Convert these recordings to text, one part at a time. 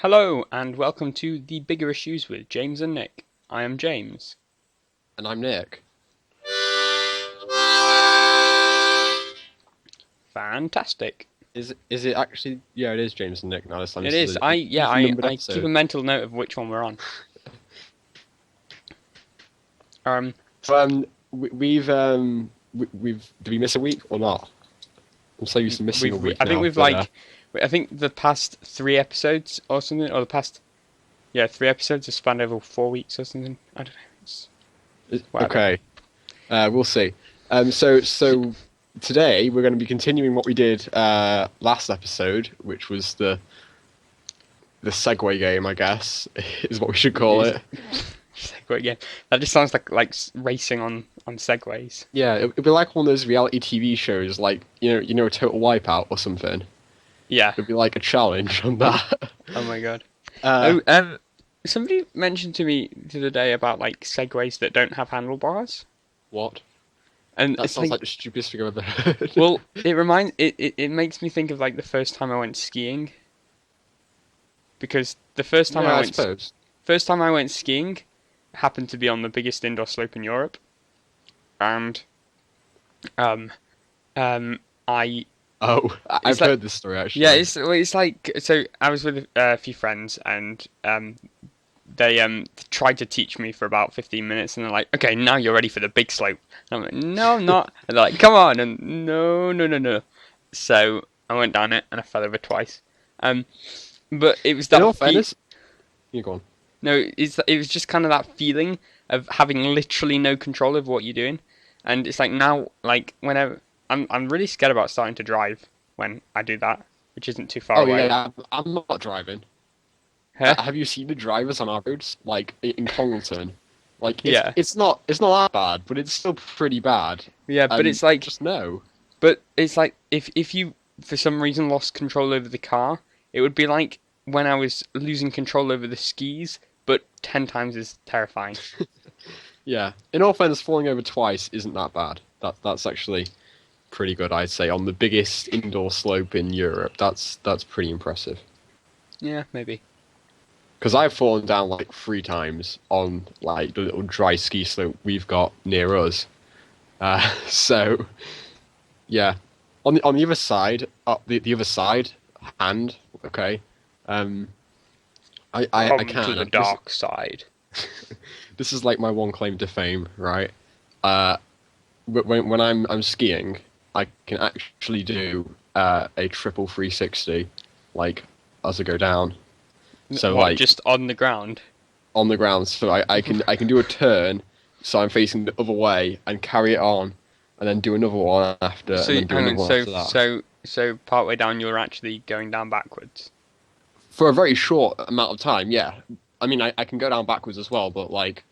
Hello and welcome to the Bigger Issues with James and Nick. I am James. And I'm Nick. Fantastic. Is it actually? Yeah, it is James and Nick now. This time It this is is. an I even-numbered I keep a episode. mental note of which one we're on. Um, We've did we miss a week or not? I'm so used to missing a we've week I think now. we've But I think the past 3 episodes or something, or the past 3 episodes have spanned over 4 weeks or something. I don't know. It's whatever. okay, we'll see. So today we're going to be continuing what we did last episode, which was the Segway game, I guess, is what we should call it. Segway again. That just sounds like racing on segways. Yeah, it'd be like one of those reality TV shows, like Total Wipeout or something. Yeah. It'd be like a challenge on that. Oh my god. Uh, Oh, somebody mentioned to me the other day about like segways that don't have handlebars, what? and That it's sounds like, like the stupidest thing I've ever heard. well, it makes me think of like the first time I went skiing, because the Yeah, I suppose. first time I went skiing happened to be on the biggest indoor slope in Europe, and um I Oh, I've it's like, heard this story yeah, actually. it's like, so I was with a few friends, and they tried to teach me for about 15 minutes, and they're like, okay, now you're ready for the big slope. And I'm like, no, I'm not. And they're like, come on, and no, no, no, no. So I went down it and I fell over twice. Um, but it was In that all fairness, you go on. no, it was just kind of that feeling of having literally no control over what you're doing, and it's like now, like whenever I'm really scared about starting to drive when I do that, which isn't too far Oh away. yeah, I'm not driving. Huh? Have you seen the drivers on our roads, like in Congleton? Like Yeah, it's not that bad, but it's still pretty bad. yeah, but And it's like, just no. if you for some reason lost control over the car, it would be like when I was losing control over the skis, but 10 times as terrifying. Yeah. In all fairness, falling over twice isn't that bad. That's actually pretty good, I'd say. On the biggest indoor slope in Europe, that's pretty impressive. Yeah, maybe. Because I've fallen down like 3 times on like the little dry ski slope we've got near us. So yeah, on the other side, the other side, hand. Okay, um, I Come to can. the This dark side. this is like my one claim to fame, right? Uh, when I'm skiing, I can actually do a triple 360, like as I go down. So What, like just on the ground? on the ground, so I can do a turn, so I'm facing the other way and carry it on, and then do another one after, So and then do hang another on, one after that. so partway down you're actually going down backwards. For a very short amount of time, yeah. I mean, I can go down backwards as well, but like,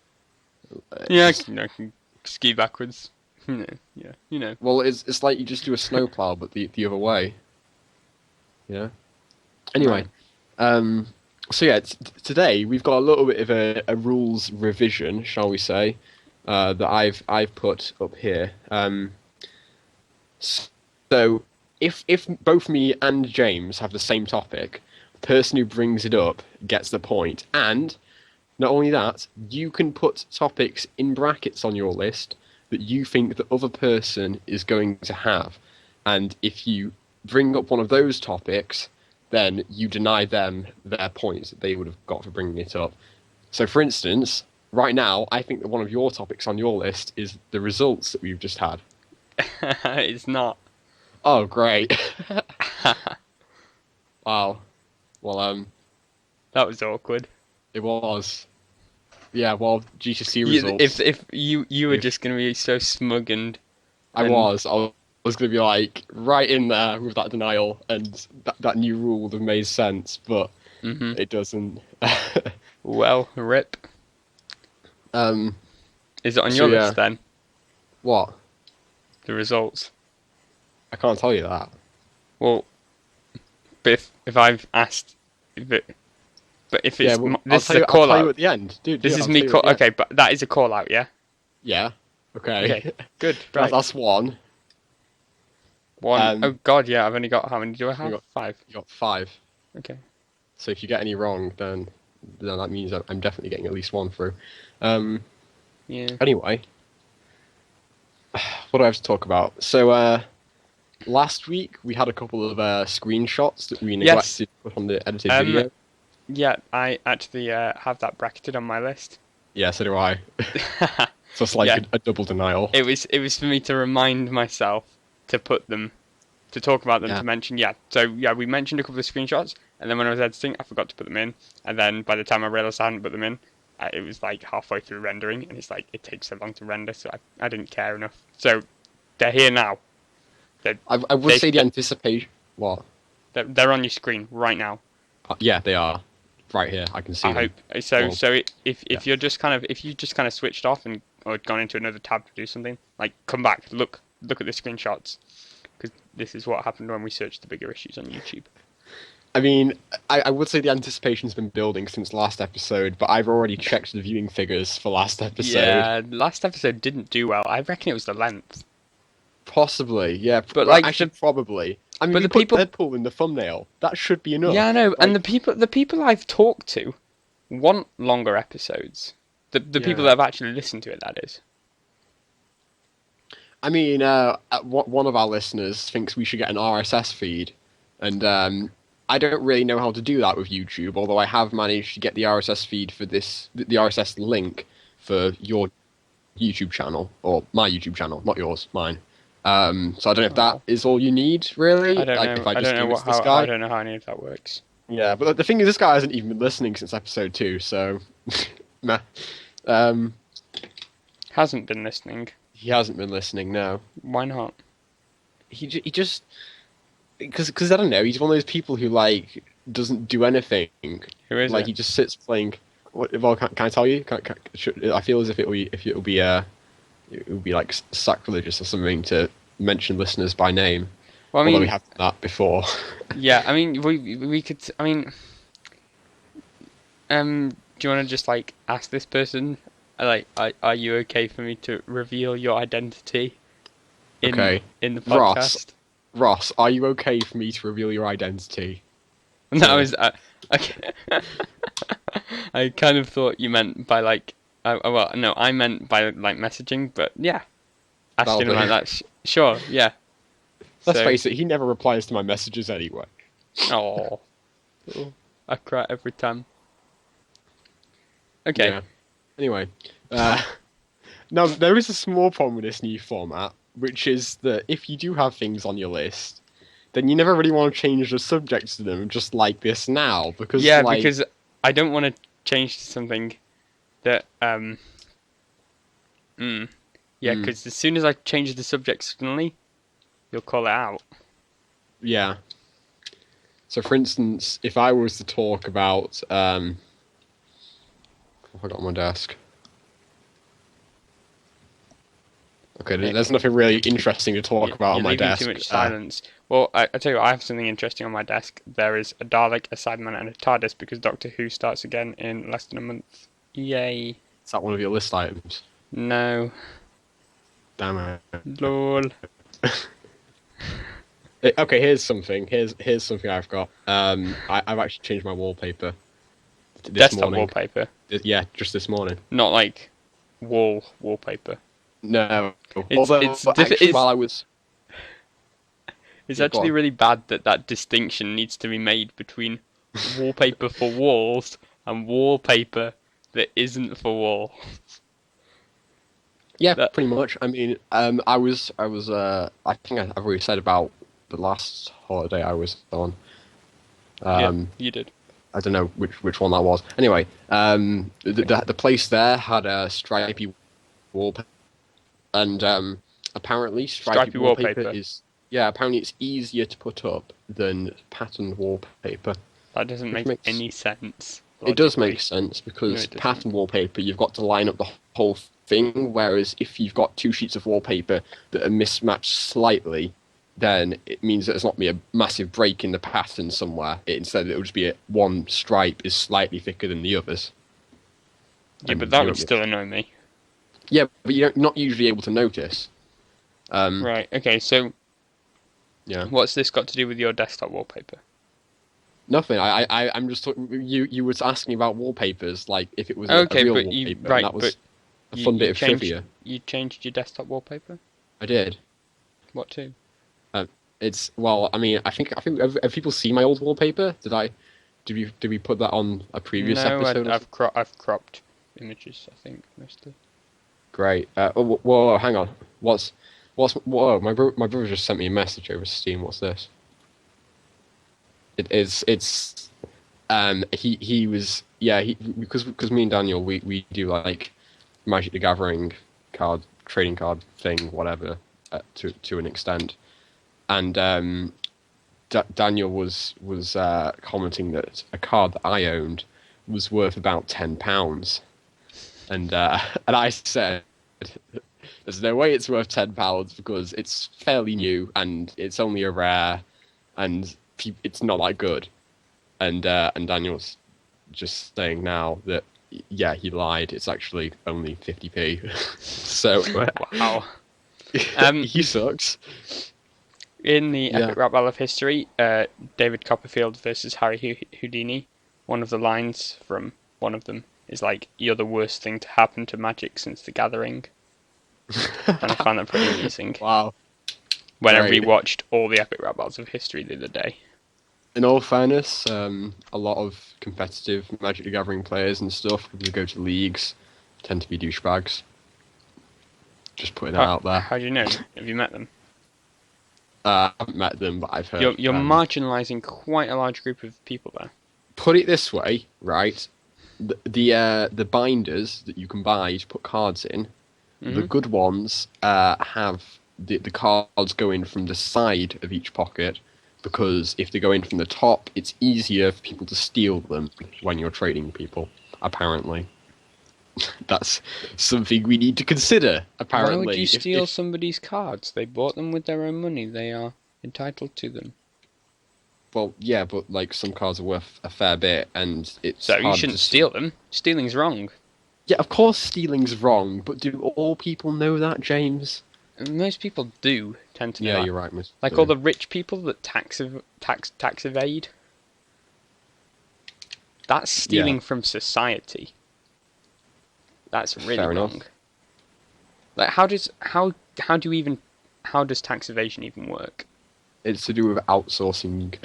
Yeah, just I can ski backwards. Yeah, well, it's like you just do a snowplow, but the other way. Yeah. Anyway, Right. um, so yeah, today we've got a little bit of a rules revision, shall we say, that I've put up here. So if both me and James have the same topic, the person who brings it up gets the point. And not only that, you can put topics in brackets on your list that you think the other person is going to have. And if you bring up one of those topics, then you deny them their points that they would have got for bringing it up. So, for instance, right now, I think that one of your topics on your list is the results that we've just had. It's not. Oh, great. Wow. Well, That was awkward. it was. Yeah, well, GCSE You, results. if you were If just gonna be so smug I and was going to be like right in there with that denial, and that new rule would have made sense, but hmm it doesn't. well, rip. um. Is it on So your yeah, list then? what? The results. I can't tell you that. Well, but if I've asked, if it, but if Yeah, it's well, I'll this is tell a you. I'll call tell you out. at the end, dude. This I'll is tell me you at call. the end. Okay, but that is a call out, yeah. Yeah. Okay. Okay, good. Right. That's one. One. Oh Um. God, yeah. I've only got, how many do I You have? got 5. you got 5. Okay. So if you get any wrong, then that means I'm definitely getting at least one through. Um, Yeah. anyway, what do I have to talk about? So last week we had a couple of screenshots that we Yes. neglected to put on the edited Um. video. Yeah. I actually have that bracketed on my list. Yeah, so do I. So it's like Yeah. a double denial. It was for me to remind myself to put them, to talk about them, Yeah. to mention. Yeah. So yeah, we mentioned a couple of screenshots, and then when I was editing, I forgot to put them in, and then by the time I realised I hadn't put them in, it was like halfway through rendering, and it's like it takes so long to render, so I didn't care enough. So they're here now. I would say the anticipation. What? They're on your screen right now. Yeah, they are. Right here, I can see I them. hope so. Well, So if yeah. you're just kind of if you just kind of switched off and or gone into another tab to do something, like come back, look at the screenshots, because this is what happened when we searched the bigger issues on YouTube. I mean, I would say the anticipation's been building since last episode, but I've already checked the viewing figures for last episode. Yeah, last episode didn't do well. I reckon it was the length. Possibly, yeah. But Well, like actually, probably. I mean, but we the put people, Deadpool in the thumbnail. That should be enough. yeah, I know, and Like, the people I've talked to want longer episodes. The people that yeah. have actually listened to it, that is. I mean, one of our listeners thinks we should get an RSS feed, and I don't really know how to do that with YouTube. Although I have managed to get the RSS feed for the RSS link for your YouTube channel or my YouTube channel, not yours, mine. So I don't know if that Oh. is all you need, really. I don't Like, know. if I I just don't know give it what to this how guy. I don't know how any of that works. Yeah, but the thing is, this guy hasn't even been listening since episode 2, so meh. Um, Hasn't been listening. he hasn't been listening. No, Why not? he just because I don't know. He's one of those people who like doesn't do anything. Who is Like it? he just sits playing. Well, can I tell you? I feel as if it will be like sacrilegious or something to mention listeners by name. Well, I Although mean, we have done that before. yeah. I mean, we could. I mean, do you want to just like ask this person, like, are you okay for me to reveal your identity in Okay. in the Ross. podcast? Ross, are you okay for me to reveal your identity? That was okay. I kind of thought you meant by like. Well, no, I meant by like messaging, but yeah, asking That'll like do. that. Sure, yeah. Let's So- face it, he never replies to my messages anyway. Oh, I cry every time. Okay. Yeah. Anyway, now there is a small problem with this new format, which is that if you do have things on your list, then you never really want to change the subjects to them, just like this now, because Yeah, like, because I don't want to change to something that yeah, Mm. because as soon as I change the subject suddenly, you'll call it out. yeah. So, for instance, if I was to talk about, I got on my desk. Okay, there's nothing really interesting to talk about on You're my leaving desk. too much silence. Well, I tell you what, I have something interesting on my desk. There is a Dalek, a Cyberman, and a TARDIS because Doctor Who starts again in less than a month. Yay! Is that one of your list items? No, Damn it. lol. Okay, here's something. Here's something I've got. I've actually changed my wallpaper this Desktop morning. wallpaper, Yeah, just this morning. not like wallpaper. No, It's- although it's actually, it's- while I was It's Yeah, go actually on. really bad that distinction needs to be made between wallpaper for walls and wallpaper that isn't for wall. yeah, that- pretty much. I mean, I think I've already said about the last holiday I was on. Yeah, you did. I don't know which one that was. Anyway, the place there had a stripy wallpaper, and apparently stripy wallpaper wallpaper. is apparently it's easier to put up than patterned wallpaper. That doesn't Which make makes- any sense. It does logically. make sense No, because it doesn't. pattern wallpaper, you've got to line up the whole thing, whereas if you've got two sheets of wallpaper that are mismatched slightly, then it means that there's not be a massive break in the pattern somewhere. Instead, it will just be one stripe is slightly thicker than the others. Yeah, And but that you would don't- still annoy me. Yeah, but you're not usually able to notice. Right, okay, so Yeah. what's this got to do with your desktop wallpaper? Nothing. I'm just talking. You were asking about wallpapers, like if it was a Okay, real but you wallpaper, and right, that but was a fun bit of trivia. you changed your desktop wallpaper. I did. What to? It's well. I mean, I think have people seen my old wallpaper? Did we put that on a previous No, episode? Or something? I've cropped images. I think mostly. Great. Whoa, hang on. Whoa? My brother just sent me a message over Steam. What's this? It's he was yeah because me and Daniel we do like Magic the Gathering card trading card thing whatever to an extent, and Daniel was commenting that a card that I owned was worth about £10, and and I said there's no way it's worth £10 because it's fairly new and it's only a rare and it's not that good. And Daniel's just saying now that yeah, he lied. It's actually only 50p. So Wow. he sucks. In the Yeah. epic rap battle of history, David Copperfield versus Harry Houdini. One of the lines from one of them is like, "You're the worst thing to happen to magic since the Gathering," and I found that pretty amusing. Wow. When I Great. rewatched all the epic rap battles of history the other day. In all fairness, a lot of competitive Magic the Gathering players and stuff who go to leagues tend to be douchebags. Just putting that out there. How do you know? Have you met them? I haven't met them, but I've heard. You're marginalising quite a large group of people there. Put it this way, right? The binders that you can buy to put cards in, the good ones have the cards going from the side of each pocket, because if they go in from the top, it's easier for people to steal them when you're trading people. Apparently, that's something we need to consider. Apparently, Why would you steal somebody's cards? They bought them with their own money. They are entitled to them. Well, yeah, but like some cards are worth a fair bit, and it's So you hard shouldn't to steal them. Stealing's wrong. Yeah, of course, stealing's wrong, but do all people know that, James? Most people do tend to know that. You're right, Mister. Like all the rich people that tax evade. That's stealing from society. That's really Fair wrong. enough. Like how does tax evasion even work? It's to do with outsourcing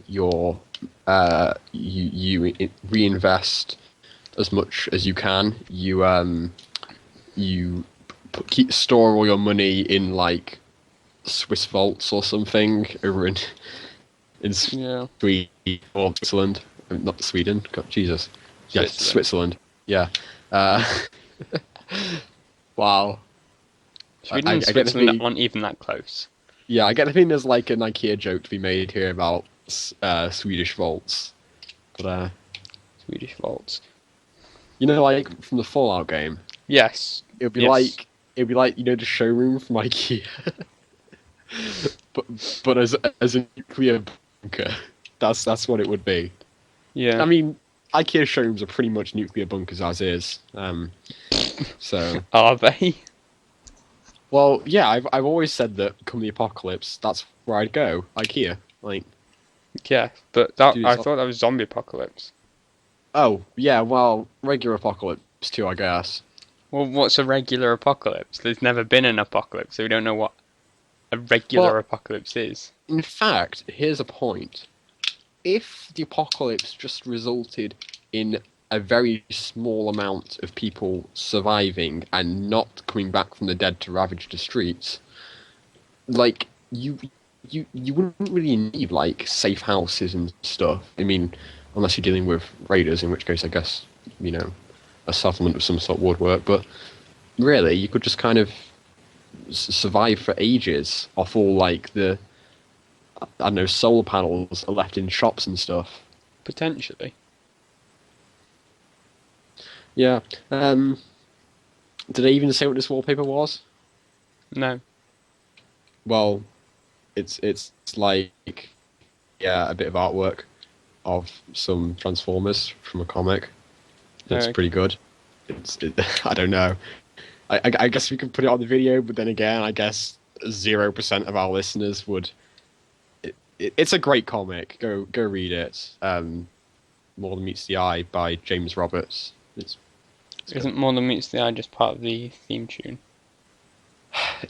your you reinvest as much as you can. You store all your money in like Swiss vaults or something over in Yeah. Sweden or Switzerland. Not Sweden. God, Jesus. Yes, Switzerland. Yeah. Wow. Sweden and Switzerland aren't even that close. Yeah, I get the feeling there's like an IKEA joke to be made here about Swedish vaults. But Swedish vaults. you know, like from the Fallout game, Yes. it'd be Yes. like the showroom from IKEA, but as a nuclear bunker. That's what it would be. Yeah. I mean, IKEA showrooms are pretty much nuclear bunkers as is. So. Are they? Well, yeah, I've always said that come the apocalypse, that's where I'd go. IKEA, like. Yeah, but I Dude, thought that was zombie apocalypse. Oh, yeah, well, regular apocalypse too, I guess. Well, what's a regular apocalypse? There's never been an apocalypse, so we don't know what a regular apocalypse is. In fact, here's a point. If the apocalypse just resulted in a very small amount of people surviving and not coming back from the dead to ravage the streets, like, you wouldn't really need, like, safe houses and stuff. I mean, unless you're dealing with raiders, in which case I guess, you know, a settlement of some sort would work. But really, you could just kind of survive for ages off all, like, the, I don't know, solar panels are left in shops and stuff. Potentially. Yeah. Did I even say what this wallpaper was? No. Well, it's like, yeah, a bit of artwork of some Transformers from a comic. It's pretty good. I don't know. I guess we could put it on the video, but then again, I guess 0% of our listeners would it's a great comic. Go read it. More Than Meets the Eye by James Roberts. It's good. Isn't More Than Meets the Eye just part of the theme tune?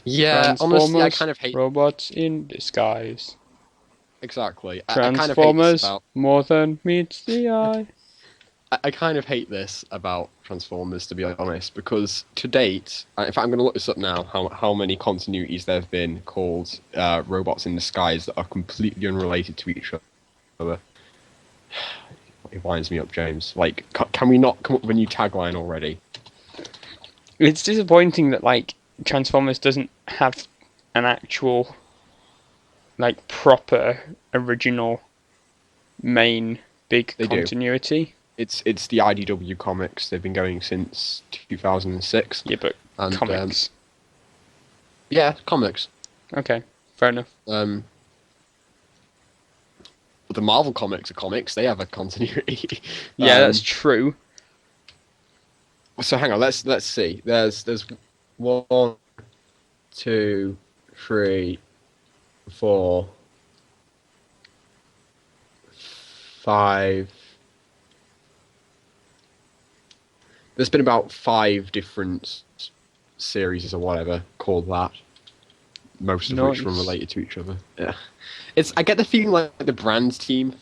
Yeah, honestly, I Transformers, kind of hate robots in disguise. exactly. I kind of hate this Transformers, about. More Than Meets the Eye. I kind of hate this about Transformers, to be honest, because to date, in fact, I'm going to look this up now. How many continuities there have been called robots in disguise that are completely unrelated to each other? It winds me up, James. Like, can we not come up with a new tagline already? It's disappointing that like Transformers doesn't have an actual like proper original main big They do. continuity. It's the IDW comics. They've been going since 2006. Yeah, but And comics. yeah, comics. Okay, fair enough. But the Marvel comics are comics. They have a continuity. Yeah, that's true. So hang on. Let's see. There's 1, 2, 3, 4, 5. There's been about 5 different series or whatever called that. Most of which were Nice. related to each other. Yeah, I get the feeling like the brand team.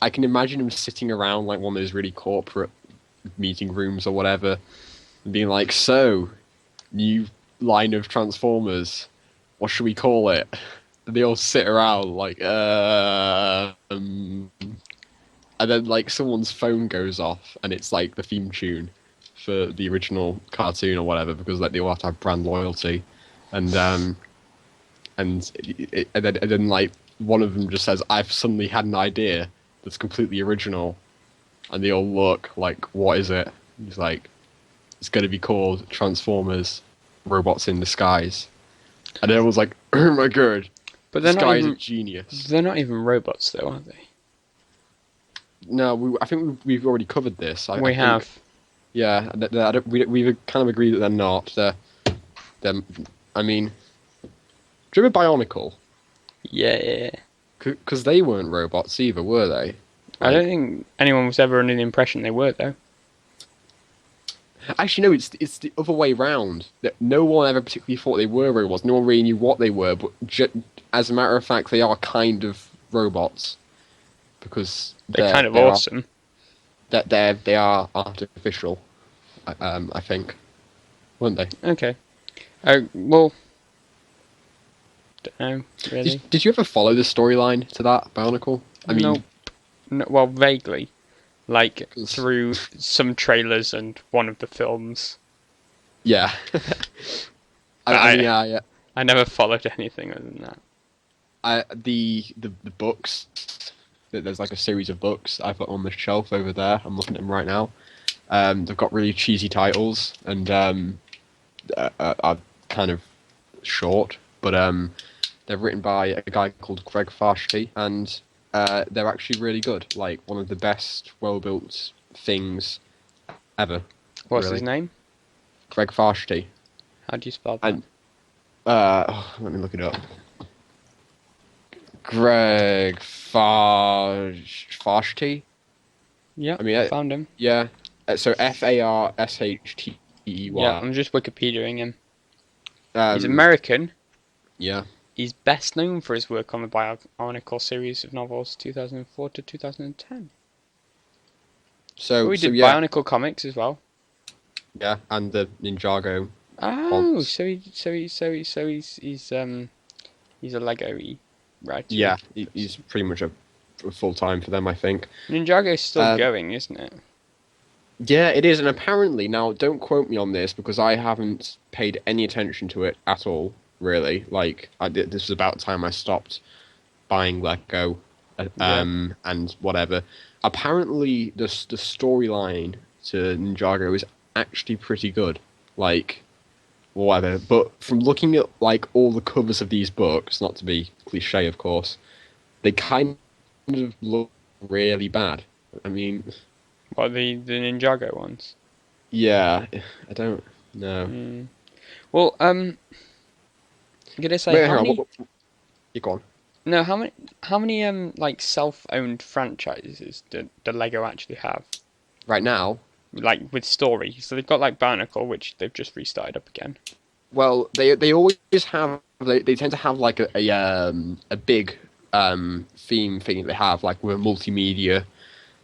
I can imagine them sitting around like one of those really corporate meeting rooms or whatever, and being like, "So, new line of Transformers. What should we call it?" And they all sit around like, and then like someone's phone goes off, and it's like the theme tune for the original cartoon or whatever, because like they all have to have brand loyalty, and then like one of them just says, "I've suddenly had an idea that's completely original," and they all look like, "What is it?" He's like, "It's going to be called Transformers: Robots in Disguise," and everyone's like, "Oh my god, But they're this not guy is even a genius." they're not even robots though, are they? No, I think we've already covered this. I We think, have. yeah. We've kind of agreed that they're not. They're. I mean, do you remember Bionicle? Yeah. Because they weren't robots either, were they? I don't think anyone was ever under the impression they were though. Actually, no. It's the other way round. That no one ever particularly thought they were robots. No one really knew what they were. But as a matter of fact, they are kind of robots because They're kind of they awesome. they are artificial. I think, weren't they? Okay. Well, don't know really. Did you ever follow the storyline to that Bionicle? I mean, Nope. No, well, vaguely, like 'cause- through some trailers and one of the films. yeah. I mean, yeah. I never followed anything other than that. The books. There's like a series of books I've got on the shelf over there. I'm looking at them right now. They've got really cheesy titles and are kind of short, but they're written by a guy called Greg Farshtey, and they're actually really good. Like one of the best, well-built things ever. What's really. his name? Greg Farshtey. How do you spell that? And let me look it up. Greg Farshtey. Yeah, I mean, found him. Yeah. So Farshtey. Yeah, I'm just Wikipediaing him. Um, He's American. Yeah. He's best known for his work on the Bionicle series of novels 2004 to 2010. So We did yeah, Bionicle comics as well. yeah, and the Ninjago. Oh, fonts. he's a Lego writer. Yeah, he's pretty much a full time for them, I think. Ninjago's still going, isn't it? Yeah, it is, and apparently now, don't quote me on this because I haven't paid any attention to it at all. Really, like this was about the time I stopped buying Lego, and whatever. Apparently, the storyline to Ninjago is actually pretty good. Like, whatever. But from looking at like all the covers of these books, not to be cliche, of course, they kind of look really bad. I mean, What, the Ninjago ones? yeah, I don't know. Well, I'm gonna say Wait, how hang on. many... You go on. No, how many like self-owned franchises do Lego actually have? Right now, Like with story. So they've got like Bionicle, which they've just restarted up again. well, they always have they tend to have like a big theme thing they have like with a multimedia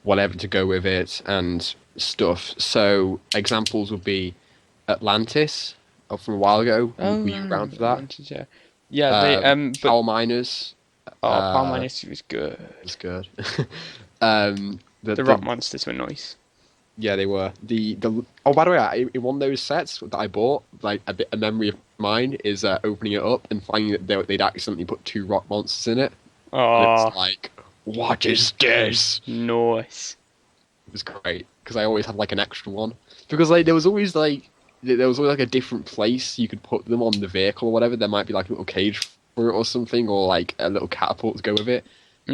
whatever to go with it and stuff. So examples would be Atlantis from a while ago. Oh Were you around right, for that? Atlantis, yeah. Yeah, they but Power Miners Power uh, Minus was good. was good. um, The the rock monsters were nice. Yeah, they were. The Oh, by the way, in one of those sets that I bought, like a memory of mine is opening it up and finding that they'd accidentally put two rock monsters in it, and it was Oh, like, what is this? nice. It was great because I always had like an extra one because like there was always like a different place you could put them on the vehicle or whatever. There might be like a little cage for it or something, or like a little catapult to go with it,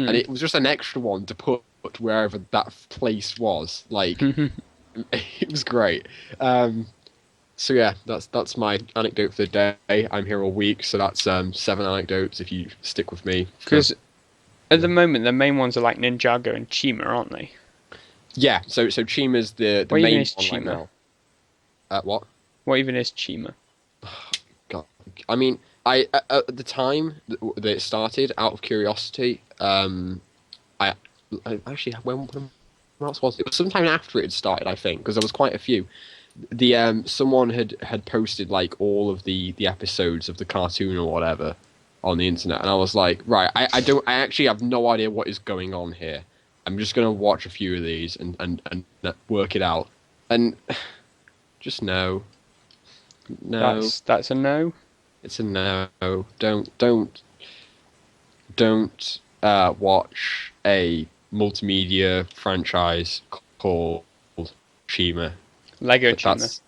and Mm. it was just an extra one to put wherever that place was. Like it was great. So yeah, that's my anecdote for the day. I'm here all week, so that's 7 anecdotes if you stick with me. Because at Yeah, the moment the main ones are like Ninjago and Chima, aren't they? yeah. So Chima's the What even main is one right Chima? now. What? What even is Chima? God. I mean, at the time that it started, out of curiosity, I, I actually when else was it? It was sometime after it had started, I think, because there was quite a few. The someone had posted like all of the episodes of the cartoon or whatever on the internet, and I was like, right, I actually have no idea what is going on here. I'm just gonna watch a few of these and work it out, and just no, no, That's a no. it's a no. Don't watch a multimedia franchise called Shima. Lego Chima. That's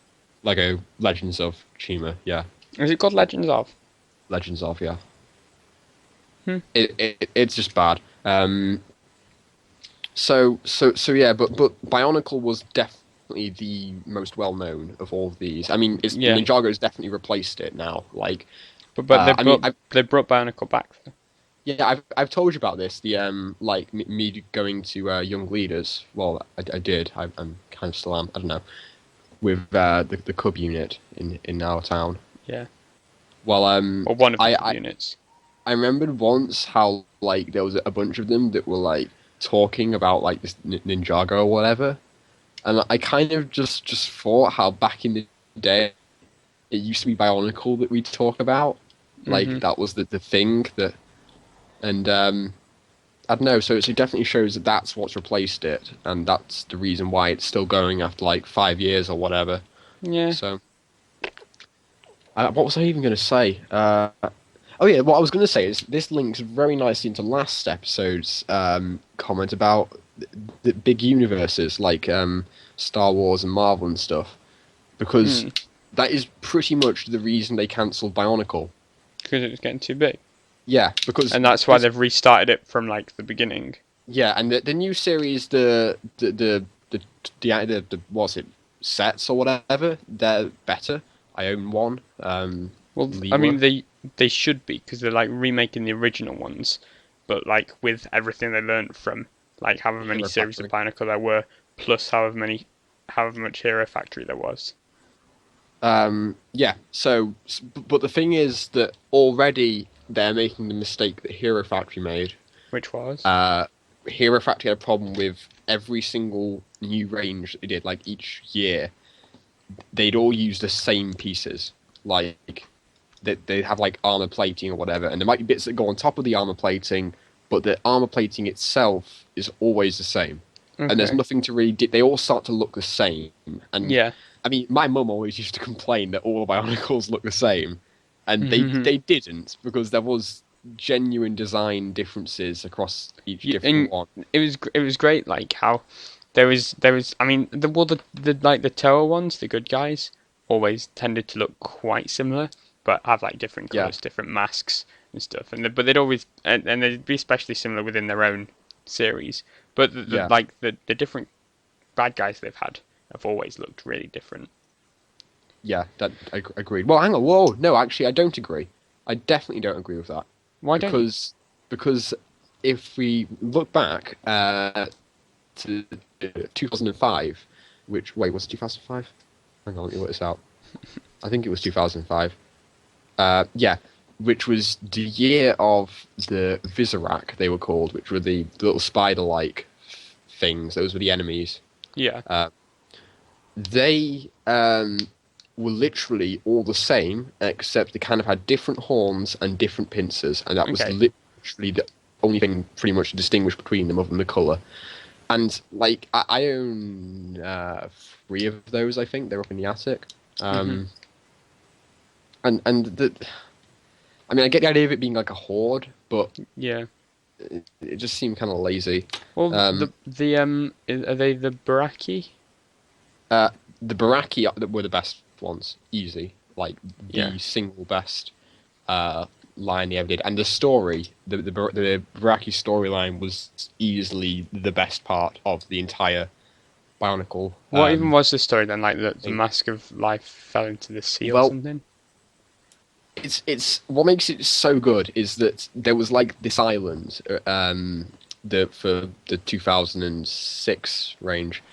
Lego Legends of Chima. Yeah, Is it called Legends of? Legends of yeah. Hmm. It's just bad. So yeah, but Bionicle was definitely the most well known of all of these. I mean, Yeah, Ninjago's definitely replaced it now. Like, but they I mean, brought they brought Bionicle back. Though. yeah, I've told you about this. The like me going to Young Leaders. Well, I did. I'm kind of still am. I don't know. With the Cub unit in our town. Yeah, Well, or one of the I units. I remembered once how like there was a bunch of them that were like talking about like this Ninjago or whatever, and I kind of just thought how back in the day it used to be Bionicle that we'd talk about, Hmm. like that was the thing that, and I don't know. So it definitely shows that that's what's replaced it, and that's the reason why it's still going after like 5 years or whatever. Yeah. So what was I even going to say? Oh yeah, what I was going to say is this links very nicely into last episode's comment about the big universes like Star Wars and Marvel and stuff, because Mm. that is pretty much the reason they cancelled Bionicle. Because it was getting too big, Yeah, because and that's why this, they've restarted it from like the beginning. yeah, and the new series, the what's it sets or whatever, they're better. I own one. Well, I Lewa. mean they should be because they're like remaking the original ones, but like with everything they learned from like however many Hero series of Factory. Bionicle there were, plus however much Hero Factory there was. Yeah. So, but the thing is that already they're making the mistake that Hero Factory made. Which was? Hero Factory had a problem with every single new range that they did. Like each year, they'd all use the same pieces. Like they'd have like armor plating or whatever, and there might be bits that go on top of the armor plating, but the armor plating itself is always the same. And there's Okay. nothing to really. They all start to look the same, and Yeah. I mean, my mum always used to complain that all Bionicles look the same, and they didn't because there was genuine design differences across each different And one. it was great like how there was I mean the like the Toa ones, the good guys, always tended to look quite similar, but have like different Yeah, colours, different masks and stuff. But they'd always and they'd be especially similar within their own series. But yeah, the different bad guys they've had have always looked really different. yeah. That I agreed. Well, hang on. Whoa, no, actually, I don't agree. I definitely don't agree with that Why don't you? because because if we look back to 2005, which wait, was it 2005? Hang on, let me work this out. I think it was 2005. Yeah, which was the year of the Visorak, they were called, which were the little spider-like things. Those were the enemies. Yeah. They were literally all the same, except they kind of had different horns and different pincers, and that was Okay. literally the only thing pretty much to distinguish between them, other than the colour. And like I own 3 of those. I think they're up in the attic. And I mean, I get the idea of it being like a horde, but Yeah. it just seemed kind of lazy. Well, Um, are they the Baraki? the Baraki were the best ones, easy, like Yeah. the single best line they ever did, and the story, the Baraki storyline was easily the best part of the entire Bionicle. What even was the story then? Like the Thing. Mask of Life fell into the sea or Well, something? it's what makes it so good is that there was like this island, for the 2006 range,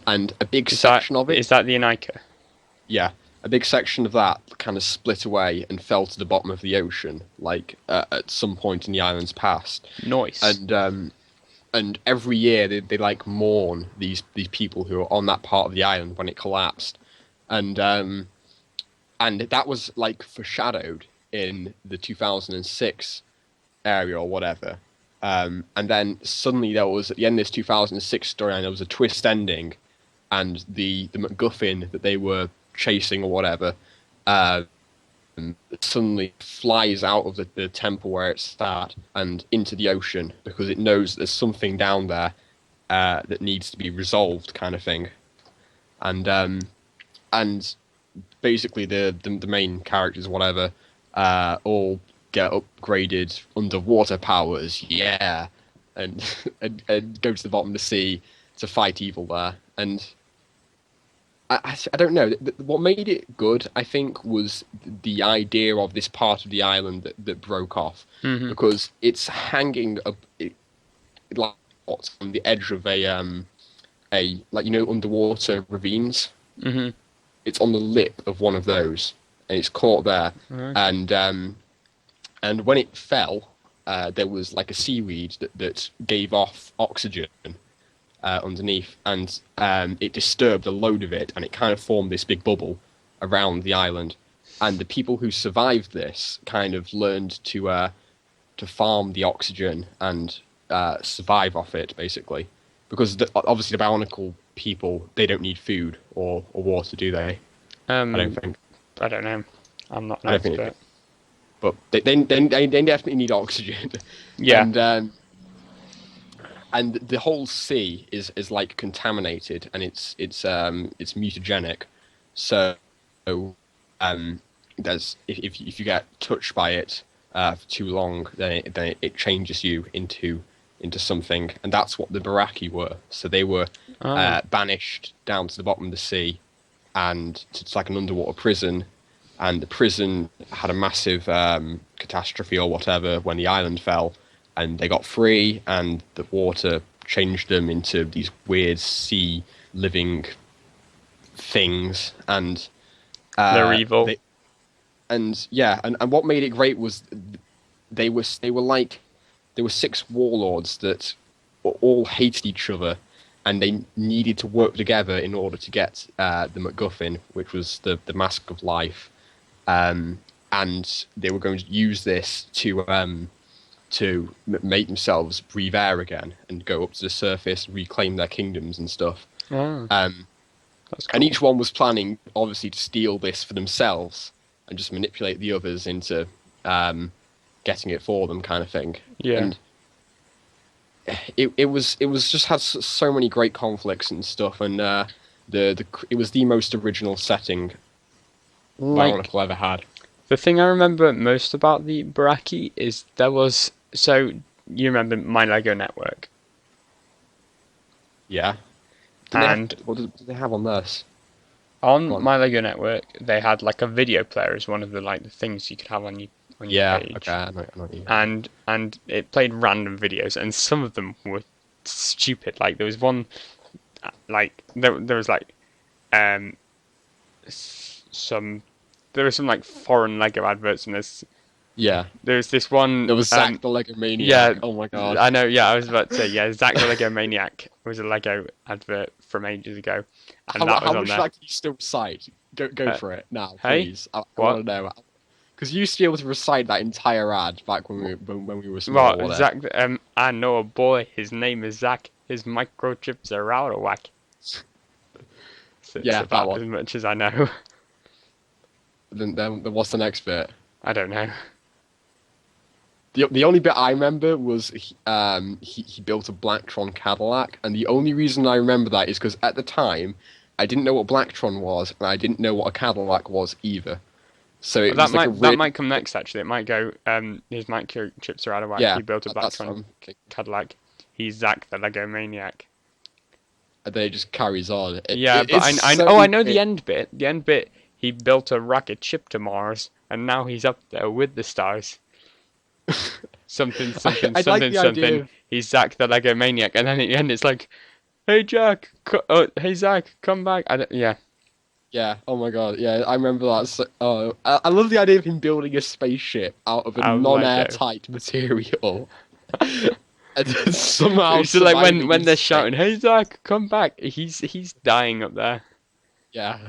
and a big section of it. Is that the Anika? Yeah, a big section of that kind of split away and fell to the bottom of the ocean, like at some point in the island's past. Nice. And every year they like mourn these people who are on that part of the island when it collapsed, and that was like foreshadowed in the 2006 area or whatever. And then suddenly there was, at the end of this 2006 storyline, there was a twist ending, and the MacGuffin that they were chasing or whatever suddenly flies out of the temple where it's at and into the ocean because it knows there's something down there that needs to be resolved, kind of thing. And basically the main characters, whatever, all get upgraded underwater powers, yeah, and, and go to the bottom of the sea to fight evil there. And I don't know. What made it good, I think, was the idea of this part of the island that broke off, because it's hanging like on the edge of a like, you know, underwater ravines. Mm-hmm. It's on the lip of one of those, and it's caught there. Okay. And when it fell, there was like a seaweed that gave off oxygen underneath, and it disturbed a load of it, and it kind of formed this big bubble around the island. And the people who survived this kind of learned to farm the oxygen and survive off it, basically, because obviously the Bionicle people, they don't need food or water, do they? I don't think. I don't know. I'm not an I don't think expert. But they definitely need oxygen. Yeah. And the whole sea is like contaminated, and it's mutagenic. So there's if you get touched by it for too long, then it changes you into something, and that's what the Baraki were. So they were banished down to the bottom of the sea, and it's like an underwater prison. And the prison had a massive catastrophe or whatever when the island fell, and they got free, and the water changed them into these weird sea living things, and They're evil. And what made it great was they were 6 warlords that all hated each other, and they needed to work together in order to get the MacGuffin, which was the Mask of Life. And they were going to use this to make themselves breathe air again and go up to the surface, reclaim their kingdoms and stuff. Oh, that's cool. And each one was planning, obviously, to steal this for themselves and just manipulate the others into getting it for them, kind of thing. Yeah. And it was just had so many great conflicts and stuff, and it was the most original setting Bionicle ever had. The thing I remember most about the Baraki is so you remember My Lego Network? Yeah. What did they have on this? On My Lego Network, they had like a video player as one of the things you could have on on your Yeah. Okay. page, I know what you mean. and it played random videos, and some of them were stupid. Like there was one, like there was like um some there were some like foreign Lego adverts, and Yeah. there's this one. There was Zach the Lego Yeah, Maniac. Oh my god. I know. Yeah, I was about to say, yeah, Zack the Lego Maniac was a Lego advert from ages ago, and that was How on much of there. that can you still recite? Go Uh, for it now, hey, please. I want what? to know. Because you used to be able to recite that entire ad back when we were small Well, or whatever. Zack. I know a boy. His name is Zack. His microchips are out of whack. So it's Yeah, that about one. as much as I know. Then what's the next bit? I don't know. The only bit I remember was he built a Blacktron Cadillac, and the only reason I remember that is because at the time I didn't know what Blacktron was, and I didn't know what a Cadillac was either. So it That was like a might really come next. Actually, it might go. His microchips are out of whack. yeah. He built a That's what Blacktron I'm thinking. Cadillac. He's Zack the Lego Maniac. And then it just carries on. Yeah, but It's I so know the weird. end bit. The end bit, he built a rocket ship to Mars, and now he's up there with the stars. Something, something, I like something, the idea. something. He's Zack the Lego Maniac, and then at the end it's like, "Hey Jack, hey Zack, come back." Yeah, Yeah. Oh my god. Yeah, I remember that. Oh, I love the idea of him building a spaceship out of a out of Lego. non-airtight material, and then somehow So like surviving when in they're space. shouting, "Hey Zack, come back," he's dying up there. Yeah.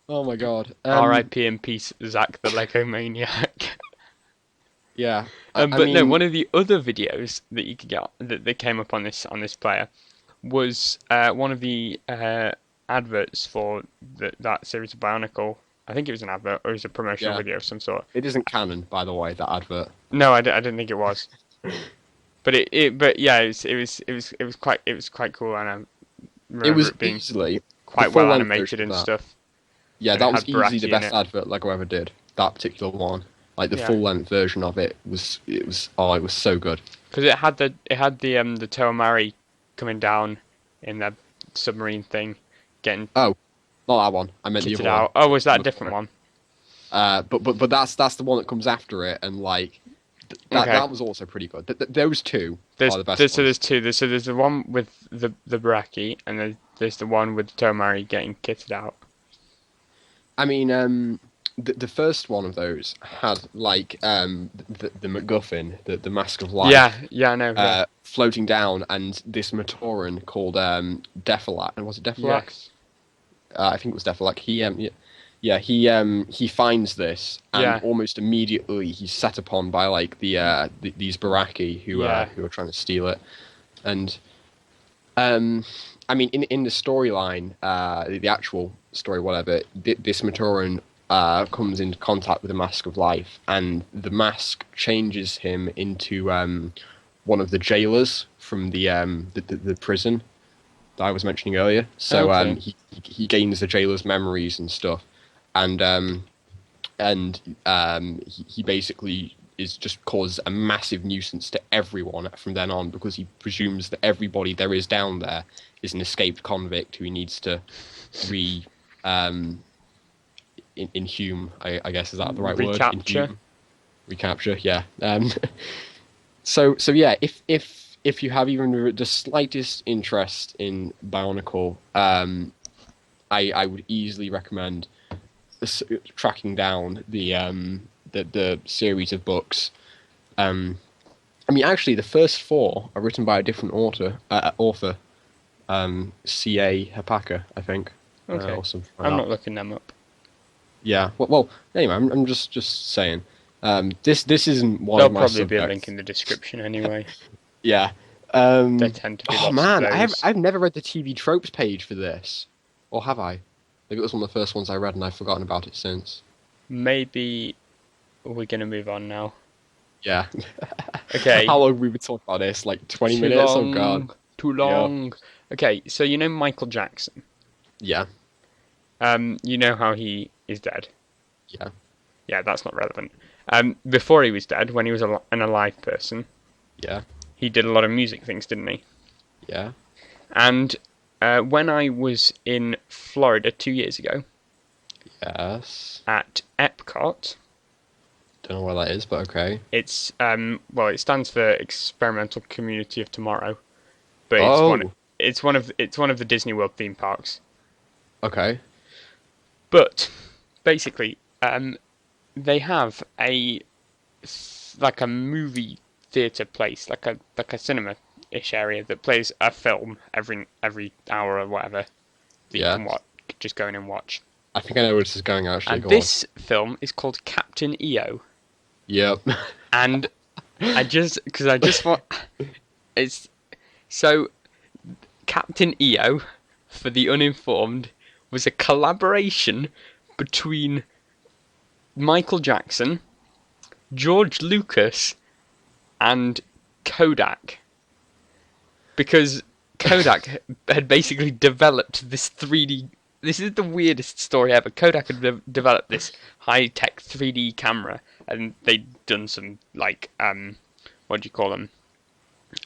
Oh my god. R.I.P. in peace, Zack the Lego Maniac. Yeah. I But no, mean, one of the other videos that you could get that came up on this player was one of the adverts for that series of Bionicle. I think it was an advert or it was a promotional yeah. video of some sort. It isn't canon, by the way. That advert. No, I didn't think it was. But yeah, it was quite cool, and I It remember was it being easily the quite well full-length version animated of and that. stuff, Yeah, and it that was had easily the Baraki in best it. advert Lego ever did. That particular one, like the Yeah, full-length version of it it was so good. because it had the Tomari coming down in the submarine thing, getting Oh, not that one. I meant the kitted other one. out. Oh, was that a Before different it. one? But that's the one that comes after it, and like Okay. that was also pretty good. Those two are the best So ones. there's two. So there's the one with the Baraki, and there's the one with Tomari getting kitted out. I mean, the first one of those had like the MacGuffin, the Mask of Life, Yeah, I know. Yeah, floating down, and this Matoran called Defilak, and was it Defilak? yes, I think it was Defilak. He finds this, and yeah, almost immediately he's set upon by like these Baraki yeah, who are trying to steal it, and I mean in the storyline, the actual story, whatever, this Matoran comes into contact with the Mask of Life, and the mask changes him into one of the jailers from the prison that I was mentioning earlier. So okay, he gains the jailer's memories and stuff, and he basically is just causes a massive nuisance to everyone from then on, because he presumes that everybody there is down there is an escaped convict who he needs to re inhume. I guess is that the right word? recapture. Inhume, recapture. Yeah. So yeah, if you have even the slightest interest in Bionicle, I would easily recommend tracking down the series of books. I mean, actually, the first four are written by a different author, C.A. Hapaka, I think, Okay, or something like I'm that. not looking them up. Yeah. Well, anyway, I'm just saying. This isn't one There'll of my probably be a subjects. link in the description anyway. Yeah. There tend to be Oh lots man, of those. I've never read the TV tropes page for this, or have I? Maybe it was one of the first ones I read, and I've forgotten about it since. Maybe we're gonna move on now. Yeah. Okay. How long have we been talking about this? Like 20 Too minutes? Oh long. god. Too Yeah. long. Okay, so you know Michael Jackson. Yeah. You know how he is dead. Yeah. Yeah, that's not relevant. Before he was dead, when he was an alive person, Yeah. he did a lot of music things, didn't he? Yeah. And when I was in Florida 2 years ago Yes. at Epcot, Don't know what that is, but okay. It's well, it stands for Experimental Community of Tomorrow, but Oh, it's one of the Disney World theme parks. okay. But basically, they have like a movie theater place, like a cinema-ish area that plays a film every hour or whatever that you Yeah. can watch, just go in and watch. I think I know where this is going, actually. And Go on. this film is called Captain EO, Yep. and because I just want it's so Captain EO, for the uninformed, was a collaboration between Michael Jackson, George Lucas, and Kodak. Because Kodak had basically developed this 3D. This is the weirdest story ever. Kodak had developed this high-tech 3D camera, and they'd done some like what do you call them?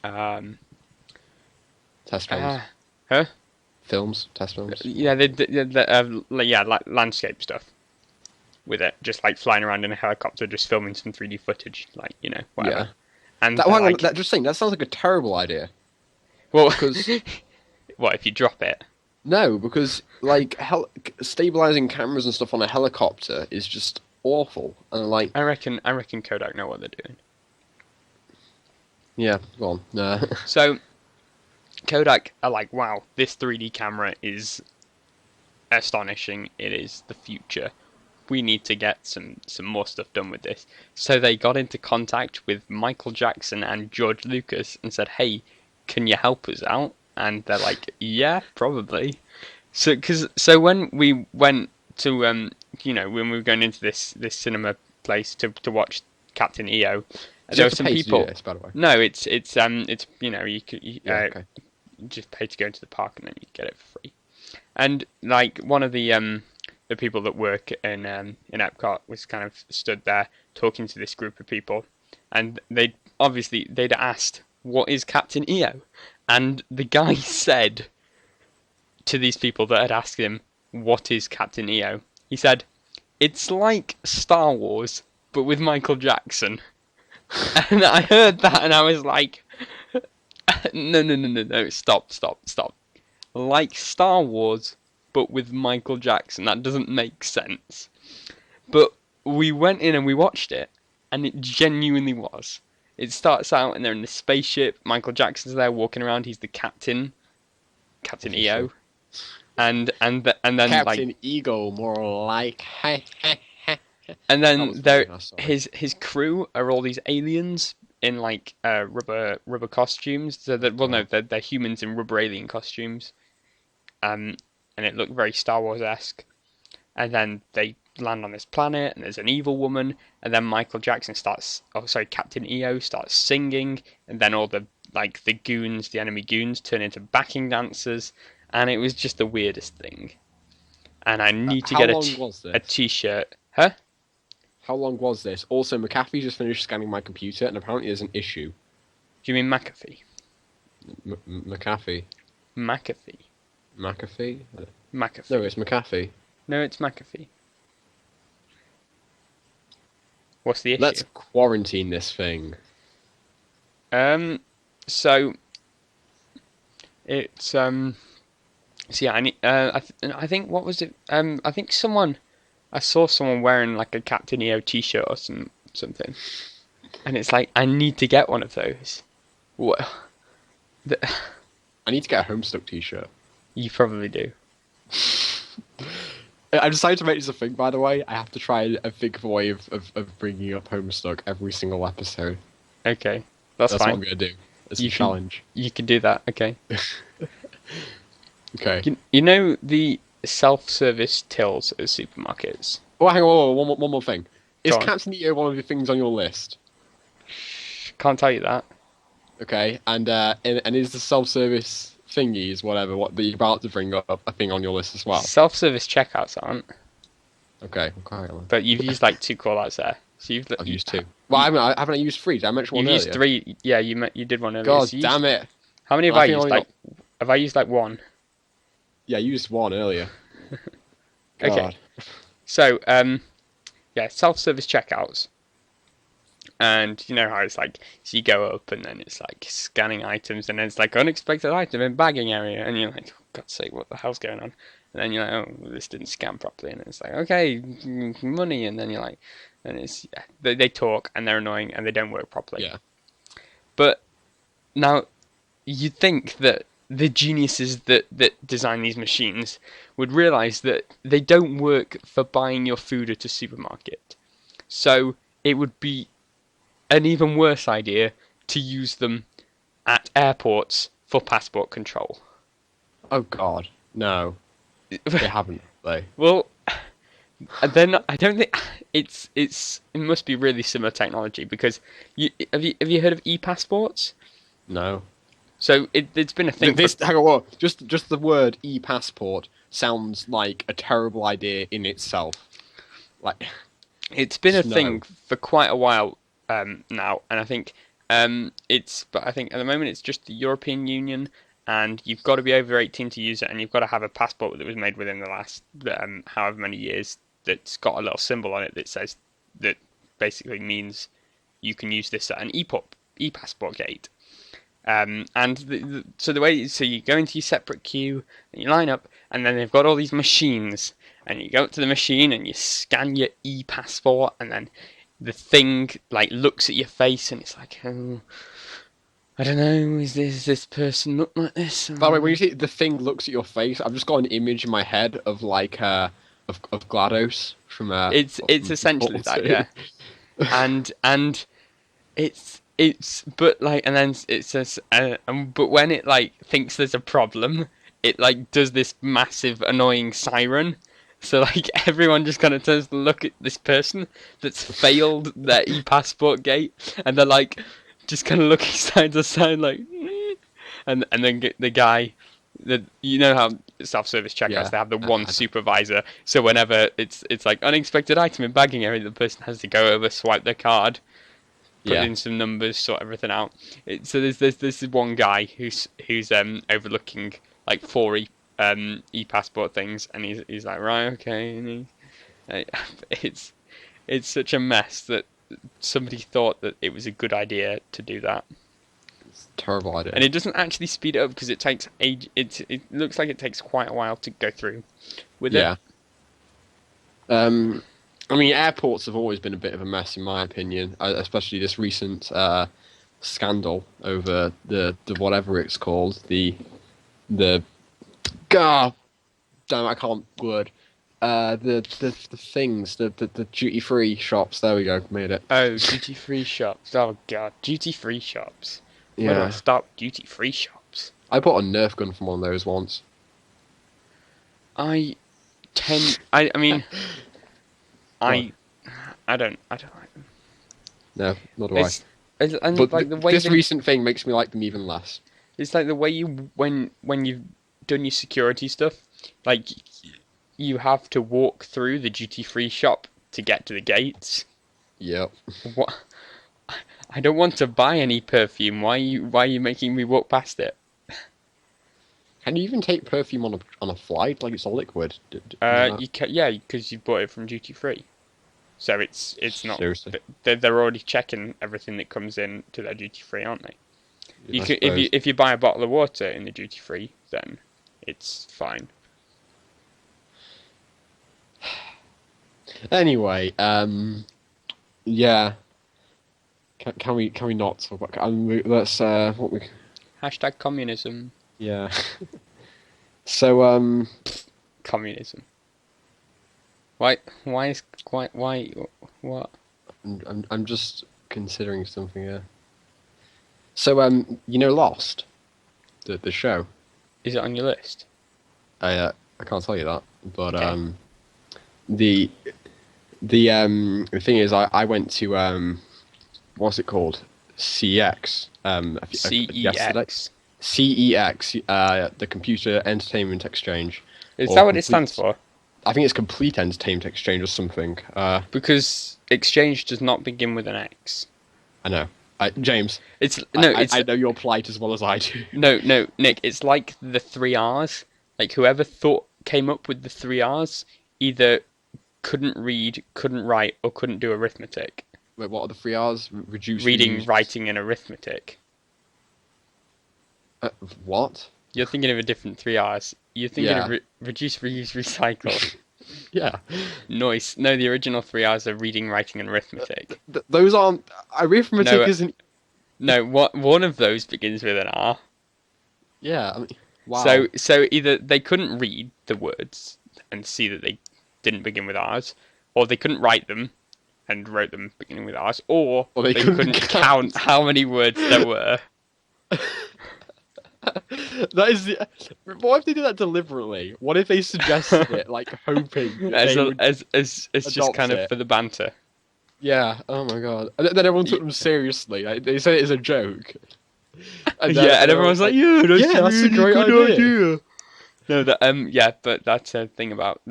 Um, Test films. huh? Films? Test films? Yeah, like landscape stuff with it, just like flying around in a helicopter, just filming some 3D footage, like whatever. Yeah. And Hang on, like, just saying, that sounds like a terrible idea. well, Because what if you drop it? no, because like stabilizing cameras and stuff on a helicopter is just awful. And like, I reckon Kodak know what they're doing. yeah, go on. No. So Kodak are like, wow, this 3D camera is astonishing. It is the future. We need to get some more stuff done with this. So they got into contact with Michael Jackson and George Lucas and said, hey, can you help us out? And they're like, yeah, probably. So when we went to when we were going into this cinema place to watch Captain EO, there were some people. To do this, by the way. No, it's you could Okay. just pay to go into the park and then you get it for free. And like one of the people that work in Epcot was kind of stood there talking to this group of people, and they'd asked, what is Captain EO? And the guy said to these people that had asked him, what is Captain EO? He said, it's like Star Wars, but with Michael Jackson. And I heard that and I was like, no, stop. Like Star Wars, but with Michael Jackson. That doesn't make sense. But we went in and we watched it, and it genuinely was. It starts out and they're in the spaceship. Michael Jackson's there walking around. He's the Captain EO, and then Captain like Ego, more like. and then That was his crew are all these aliens in like rubber costumes. So they're humans in rubber alien costumes. And it looked very Star Wars-esque. And then they land on this planet, and there's an evil woman, and then Captain EO starts singing, and then all the enemy goons turn into backing dancers, and it was just the weirdest thing. And I need to get a t-shirt. Huh? How long was this? Also, McAfee just finished scanning my computer, and apparently there's an issue. Do you mean McAfee? McAfee? McAfee. McAfee? McAfee. No, it's McAfee. No, it's McAfee. What's the issue? Let's quarantine this thing. So it's so yeah, I think what was it? I think I saw someone wearing like a Captain EO t-shirt or something, and it's like I need to get one of those. What? I need to get a Homestuck t-shirt. You probably do. I decided to make this a thing, by the way. I have to try and think of a way of bringing up Homestuck every single episode. Okay, that's fine. What I'm going to do. It's a challenge. You can do that, okay. Okay. You know the self-service tills at supermarkets? Oh, hang on, one more thing. Is Go on. Captain EO one of the things on your list? Can't tell you that. Okay, and is the self-service thingies, whatever, what that you're about to bring up, a thing on your list as well? Self-service checkouts aren't. Okay. But you've used like 2 call-outs there. So I've used 2. Well, I haven't used 3. Did I mention one You've earlier? used 3. Yeah, you did one earlier. God So damn it! How many have I used? Have I used like 1? Yeah, I used 1 earlier. Okay. So, yeah, self-service checkouts. And you know how it's like, so you go up and then it's like scanning items, and then it's like unexpected item in bagging area, and you're like, oh, God's sake, what the hell's going on? And then you're like, oh, this didn't scan properly, and it's like, okay, money, and then you're like, and it's yeah, they talk and they're annoying and they don't work properly. Yeah. But now you'd think that the geniuses that design these machines would realize that they don't work for buying your food at a supermarket. So it would be an even worse idea to use them at airports for passport control. Oh God, no, they haven't. They. Well, then I don't think it must be really similar technology, because have you heard of e-passports? No. So it's been a thing. Hang on, whoa. Just the word e-passport sounds like a terrible idea in itself. Like, it's been a no. thing for quite a while now, and I think but I think at the moment it's just the European Union, and you've got to be over 18 to use it, and you've got to have a passport that was made within the last however many years, that's got a little symbol on it that says, that basically means you can use this at an e-passport gate. So you go into your separate queue and you line up, and then they've got all these machines, and you go up to the machine and you scan your e-passport, and then the thing like looks at your face and it's like, oh, I don't know, is this person look like this? By the way, when you say the thing looks at your face, I've just got an image in my head of like of GLaDOS from it's essentially that, yeah. and it's but like, and then it says but when it like thinks there's a problem, it like does this massive annoying siren. So like everyone just kind of turns to look at this person that's failed their e-passport gate, and they're like just kind of looking side to side like, and then the guy, you know how self-service checkouts, they have the one supervisor. So whenever it's like unexpected item in bagging area, the person has to go over, swipe their card, put in some numbers, sort everything out. So there's this one guy who's overlooking like 4 e-passport things, and he's like, right, okay, and it's such a mess that somebody thought that it was a good idea to do that. It's a terrible idea, and it doesn't actually speed it up, because it takes age. It looks like it takes quite a while to go through with it. I mean, airports have always been a bit of a mess, in my opinion, especially this recent scandal over the whatever it's called, the God damn, I can't word. The things, the duty free shops. There we go, made it. Oh, duty free shops. Oh God, duty free shops. Yeah. Where do I stop? Duty free shops. I bought a Nerf gun from one of those once. I mean, I don't like them. No, not do I. And But like the way this recent thing makes me like them even less. It's like the way when you've done your security stuff, like you have to walk through the duty-free shop to get to the gates. Yep. What? I don't want to buy any perfume. Why are you making me walk past it? Can you even take perfume on a flight? Like, it's a liquid. You can, yeah, because you bought it from duty-free. So it's not. Seriously? They're already checking everything that comes in to their duty-free, aren't they? Yeah, if you buy a bottle of water in the duty-free, then it's fine. Anyway, yeah. Can we not talk about? Let's what we. Hashtag communism. Yeah. So Communism. Why what? I'm just considering something here. So you know Lost, the show. Is it on your list? I can't tell you that, but Okay. The thing is, I went to what's it called? CEX. Yesterday. CEX. CEX, the Computer Entertainment Exchange. Is Or that what it complete- stands for? I think it's Complete Entertainment Exchange or something. Because exchange does not begin with an X. I know. James. I know you're polite as well as I do. No, Nick. It's like the 3 R's. Like whoever came up with the 3 R's either couldn't read, couldn't write, or couldn't do arithmetic. Wait, what are the 3 R's? Reduce, Reading, reuse. writing, and arithmetic. Uh, what? You're thinking of a different 3 R's. You're thinking of Yeah. reduce, reuse, recycle. Yeah. Noise. No, the original 3 R's are reading, writing, and arithmetic. Those aren't. Arithmetic No, isn't. no. One of those begins with an R. Yeah. I mean, wow. So either they couldn't read the words and see that they didn't begin with R's, or they couldn't write them and wrote them beginning with R's, or Or they they couldn't couldn't count how many words there were. That is the. What if they did that deliberately? What if they suggested it, like hoping that As they would just adopt kind of it? for the banter. Yeah. Oh my god. And then everyone took them seriously. Like, they said it as a joke. And Yeah, and everyone's like, "Yeah, that's that's a really great good idea." No, that yeah, but that's a thing about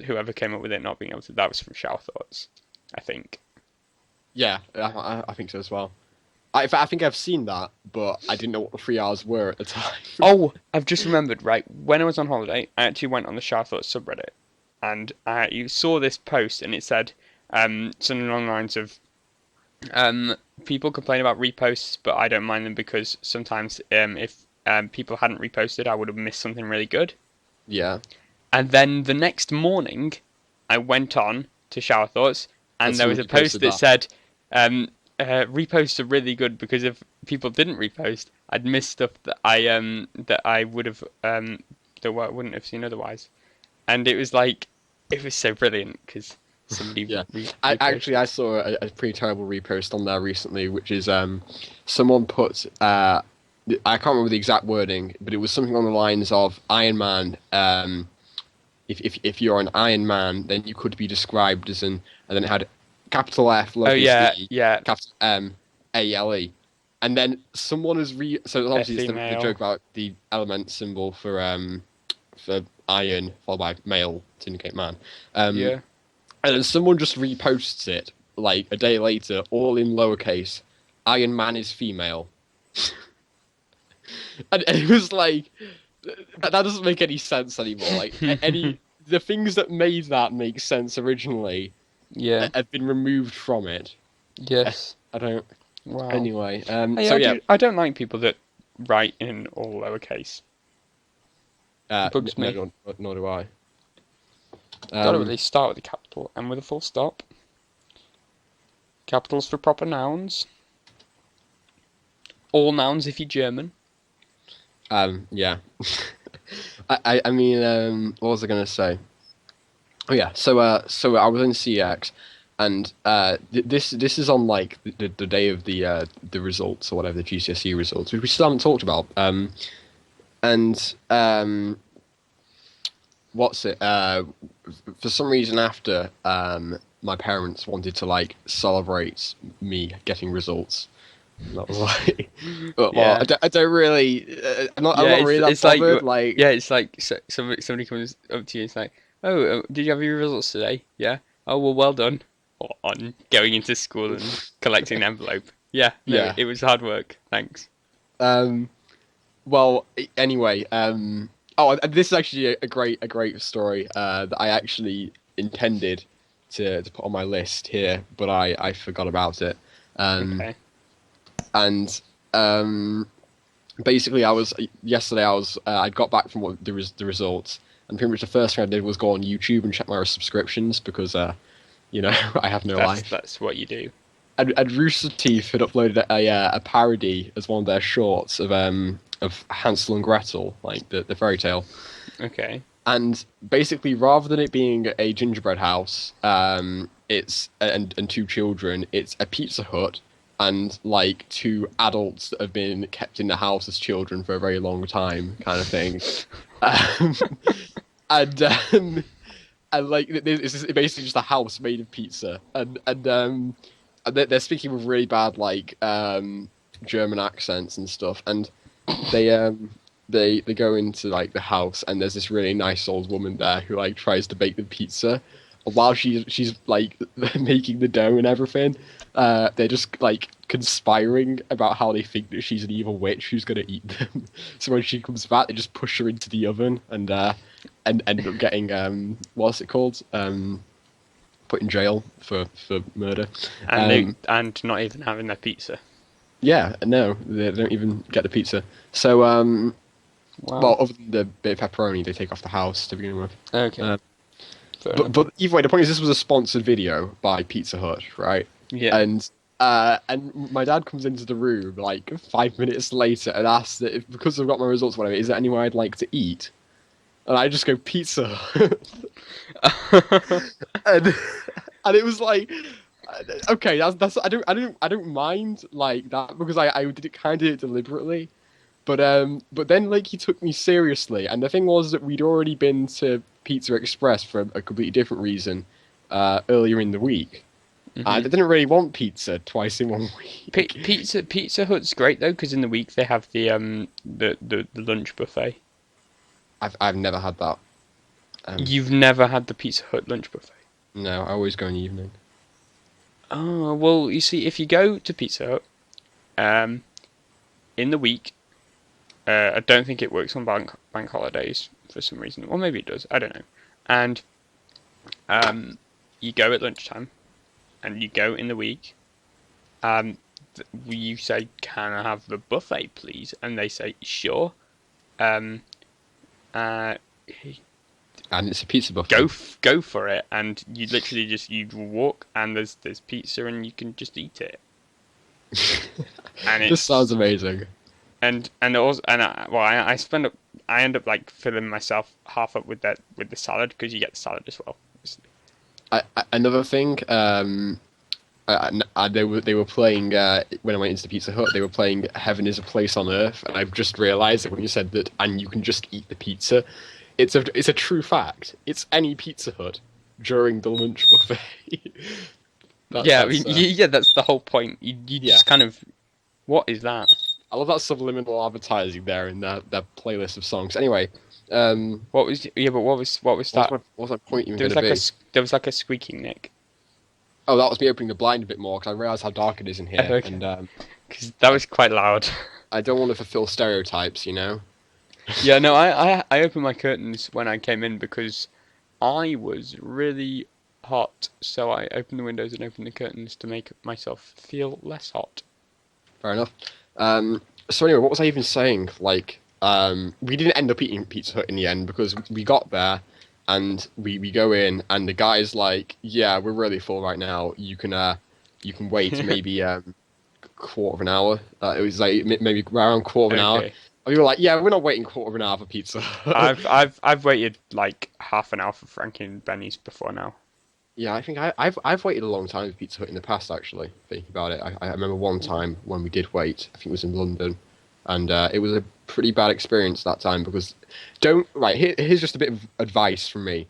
whoever came up with it not being able to. That was from Shower Thoughts, I think. Yeah, I think so as well. I think I've seen that, but I didn't know what the 3 R's were at the time. Oh, I've just remembered. Right, when I was on holiday, I actually went on the Shower Thoughts subreddit, and you saw this post, and it said something along the lines of people complain about reposts, but I don't mind them because sometimes if people hadn't reposted, I would have missed something really good. Yeah. And then the next morning, I went on to Shower Thoughts, and there was a someone post reposted that that. said, "Reposts are really good because if people didn't repost, I'd miss stuff that I would have that I wouldn't have seen otherwise." And it was like, it was so brilliant because somebody Yeah. reposted. I saw a pretty terrible repost on there recently, which is someone put I can't remember the exact wording, but it was something on the lines of Iron Man. If you're an Iron Man, then you could be described as an, and then it had capital F, Oh lowercase d, yeah, capital M, ALE, and then someone has so obviously it's the female. joke about the element symbol for iron followed by male to indicate man. yeah. And then someone just reposts it like a day later, all in lowercase. Iron Man is female. And it was like, that doesn't make any sense anymore. Like the things that made that make sense originally Yeah. have been removed from it. Yes. I don't. Wow. Anyway, Hey, so yeah, I don't like people that write in all lowercase. Bugs me. nor do I. Gotta really start with a capital and with a full stop. Capitals for proper nouns. All nouns if you're German. Yeah. I mean, what was I gonna say? Oh yeah, so I was in CX, and this is on like the day of the results or whatever, the GCSE results, which we still haven't talked about. And what's it? For some reason, after my parents wanted to like celebrate me getting results. And I was like, well, Yeah. I don't really. I'm not really that bothered. Like, yeah, it's like somebody comes up to you. It's like, oh, did you have your results today? Yeah. Oh well done. On going into school and collecting an envelope. Yeah. No, Yeah. it was hard work. Thanks. Well, anyway, oh, and this is actually a great story that I actually intended to put on my list here, but I forgot about it. Okay. And basically, I got back from the results, and pretty much the first thing I did was go on YouTube and check my subscriptions because I have no life. That's what you do. And Rooster Teeth had uploaded a parody as one of their shorts of Hansel and Gretel, like the fairy tale. Okay. And basically, rather than it being a gingerbread house, it's and two children, it's a Pizza Hut and like two adults that have been kept in the house as children for a very long time, kind of thing. And like it's basically just a house made of pizza, and they're speaking with really bad like German accents and stuff, and they go into like the house, and there's this really nice old woman there who like tries to bake the pizza. While she's like making the dough and everything, they're just like conspiring about how they think that she's an evil witch who's gonna eat them. So when she comes back, they just push her into the oven and end up getting what's it called? put in jail for murder. And not even having their pizza. Yeah, no, they don't even get the pizza. So, well, Wow. other than the bit of pepperoni, they take off the house to begin with. Okay. Uh, Fair but enough. but either way, the point is this was a sponsored video by Pizza Hut, right? Yeah. And my dad comes into the room like 5 minutes later and asks that if, because I've got my results, whatever, is there anywhere I'd like to eat? And I just go Pizza Hut. and and it was like, okay, that's I don't mind like that because I did it kind of deliberately. But then like he took me seriously, and the thing was that we'd already been to Pizza Express for a completely different reason earlier in the week. I didn't really want pizza twice in 1 week. Pizza Hut's great though, because in the week they have the lunch buffet. I've never had that. You've never had the Pizza Hut lunch buffet? No, I always go in the evening. Oh, well, you see, if you go to Pizza Hut, in the week, I don't think it works on bank holidays for some reason, or maybe it does. I don't know. And you go at lunchtime, and you go in the week. You say, "Can I have the buffet, please?" And they say, "Sure." Uh, And it's a pizza buffet. go for it, and you literally just you walk, and there's pizza, and you can just eat it. And This sounds amazing. And also I end up like filling myself half up with the salad, because you get the salad as well. Another thing, they were playing when I went into the Pizza Hut. They were playing "Heaven Is a Place on Earth," and I've just realised that when you said that, and you can just eat the pizza, it's a true fact. It's any Pizza Hut during the lunch buffet. That's the whole point. You just kind of, what is that? I love that subliminal advertising there in their playlist of songs. Anyway, What was that? what's my point even There was going to be? there was like a squeaking Nick, Oh, that was me opening the blind a bit more because I realised how dark it is in here, Okay. and because that was quite loud. I don't want to fulfil stereotypes, you know. Yeah, no, I opened my curtains when I came in because I was really hot, so I opened the windows and opened the curtains to make myself feel less hot. Fair enough. So anyway, what was I even saying? Like, we didn't end up eating Pizza Hut in the end because we got there and we go in and the guy's like, "Yeah, we're really full right now. You can wait maybe quarter of an hour." It was like maybe around quarter of an hour. Okay. And we were like, "Yeah, we're not waiting quarter of an hour for pizza." I've waited like half an hour for Frankie and Benny's before now. Yeah, I think I've waited a long time for Pizza Hut in the past. Actually, thinking about it, I remember one time when we did wait. I think it was in London, and it was a pretty bad experience that time because here's just a bit of advice from me.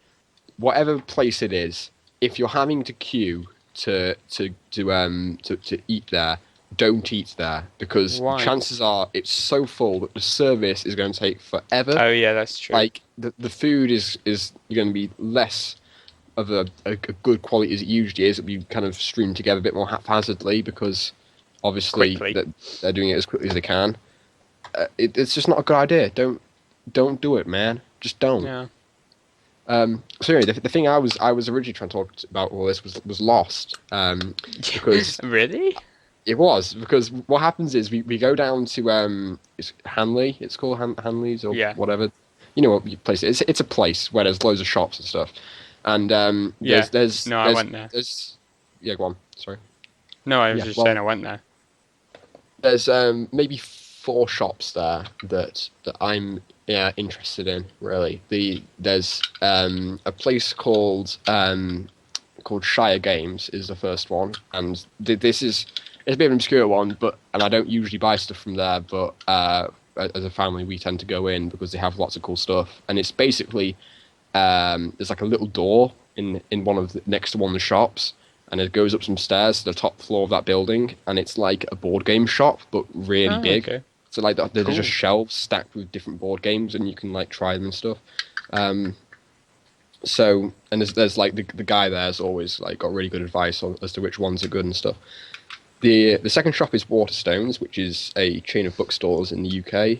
Whatever place it is, if you're having to queue to eat there, don't eat there because Why? chances are it's so full that the service is going to take forever. Oh yeah, that's true. Like the food is going to be less of a good quality as it usually is. It'll be kind of streamed together a bit more haphazardly because obviously they're doing it as quickly as they can. It's just not a good idea. Don't do it, man. Just don't. Yeah. So anyway, the thing I was originally trying to talk about all this was Lost. Because Really? it was because what happens is we go down to it's Hanley. It's called Hanley's or whatever. You know what place it is? It's a place where there's loads of shops and stuff. And there's I went there. Yeah, go on. Sorry. No, I was just saying I went there. There's maybe 4 shops there that I'm interested in. Really, there's a place called Shire Games is the first one, and it's a bit of an obscure one, and I don't usually buy stuff from there, but as a family we tend to go in because they have lots of cool stuff, and it's basically. There's like a little door in one of next to one of the shops, and it goes up some stairs to the top floor of that building, and it's like a board game shop, but really big. Okay. So like there's just shelves stacked with different board games, and you can like try them and stuff. So and there's like the guy there's always like got really good advice as to which ones are good and stuff. The second shop is Waterstones, which is a chain of bookstores in the UK.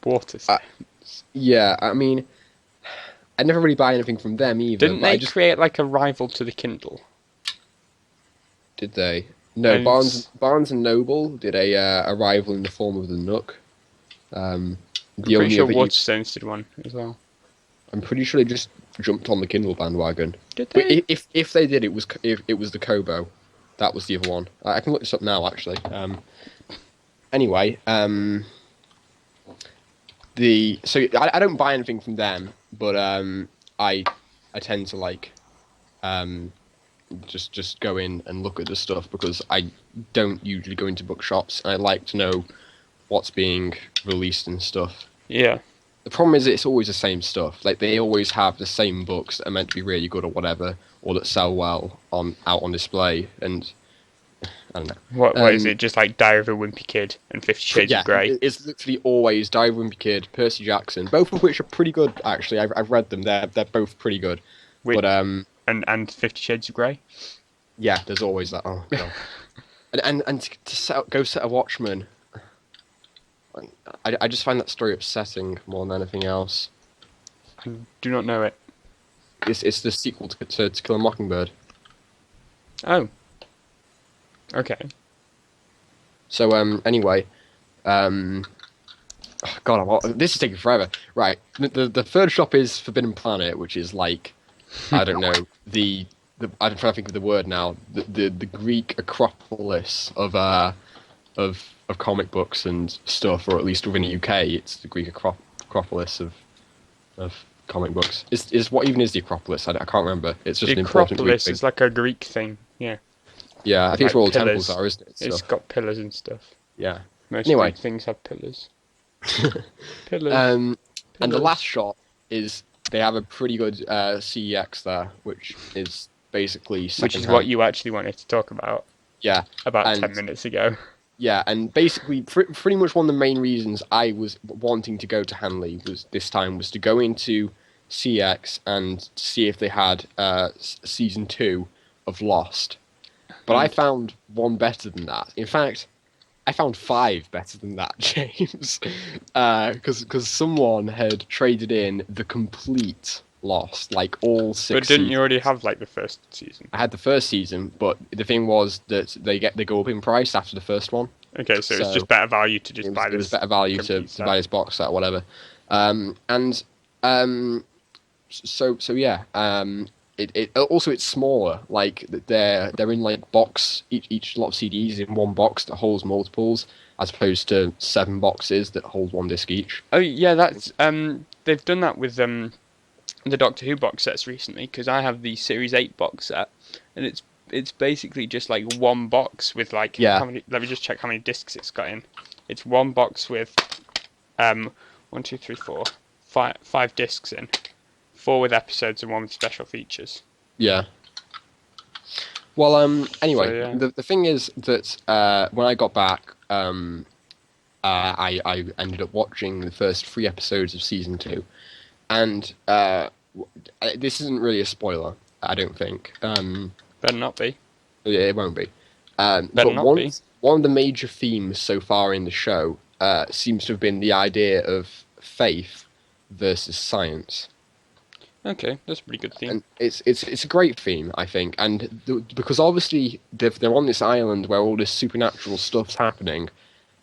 Waterstones. Yeah, I mean. I never really buy anything from them either. Didn't but they I just create like a rival to the Kindle? did they? No, And Barnes and Noble did a rival in the form of the Nook. I'm The pretty only sure other Waterstones did one as well. I'm pretty sure they just jumped on the Kindle bandwagon. Did But they? if they did, it was the Kobo. That was the other one. I can look this up now, actually. Anyway, I don't buy anything from them, but I tend to like just go in and look at the stuff because I don't usually go into bookshops and I like to know what's being released and stuff. Yeah. The problem is it's always the same stuff. Like they always have the same books that are meant to be really good or whatever, or that sell well out on display. And I don't know. What is it? Just like Diary of a Wimpy Kid and 50 Shades of Grey? It's literally always Diary of a Wimpy Kid, Percy Jackson, both of which are pretty good. Actually, I've read them. They're both pretty good. But and 50 Shades of Grey. yeah, there's always that. Oh god. and to go set a Watchmen. I just find that story upsetting more than anything else. I do not know it. It's the sequel to Kill a Mockingbird. Oh. Okay. So anyway, oh, God, this is taking forever. Right, the third shop is Forbidden Planet, which is like I don't know I'm trying to think of the word now. The Greek Acropolis of comic books and stuff, or at least within the UK, it's the Greek Acropolis of comic books. Is what even is the Acropolis? I can't remember. It's just the an important Greek Acropolis thing. is like a Greek thing. Yeah. Yeah, I think it's Like where all the pillars. temples are, isn't it? It's So, got pillars and stuff. yeah. Most Anyway. Greek things have pillars. Pillars. And the Pillars. last shot is they have a pretty good CEX there, which is basically Which is secondhand. what you actually wanted to talk about Yeah, about and 10 minutes ago. yeah, and basically pretty much one of the main reasons I was wanting to go to Hanley was to go into CX and see if they had season 2 of Lost. But I found one better than that. In fact, I found 5 better than that, James. Because someone had traded in the complete Lost, like all 6 But didn't seasons. you already have like the first season? I had the first season, but the thing was that they go up in price after the first one. Okay, so it's So, just better value to just It buy was, this. it was better value to complete set. buy this box set or whatever. So yeah. It also it's smaller. Like they're in like box each lot of CDs in one box that holds multiples, as opposed to 7 boxes that hold one disc each. Oh yeah, that's they've done that with the Doctor Who box sets recently, because I have the Series 8 box set, and it's basically just like one box with like Yeah. how many, let me just check how many discs it's got in. It's one box with 1, 2, 3, 4, 5 discs in, 4 with episodes and 1 with special features. Yeah. Well, anyway, So, yeah. the thing is that when I got back, I ended up watching the first 3 episodes of season 2, and this isn't really a spoiler, I don't think. Better not be. Yeah, it won't be. Better But not one be. one of the major themes so far in the show seems to have been the idea of faith versus science. Okay, that's a pretty good theme. And it's a great theme, I think, and because obviously they're on this island where all this supernatural stuff's happening,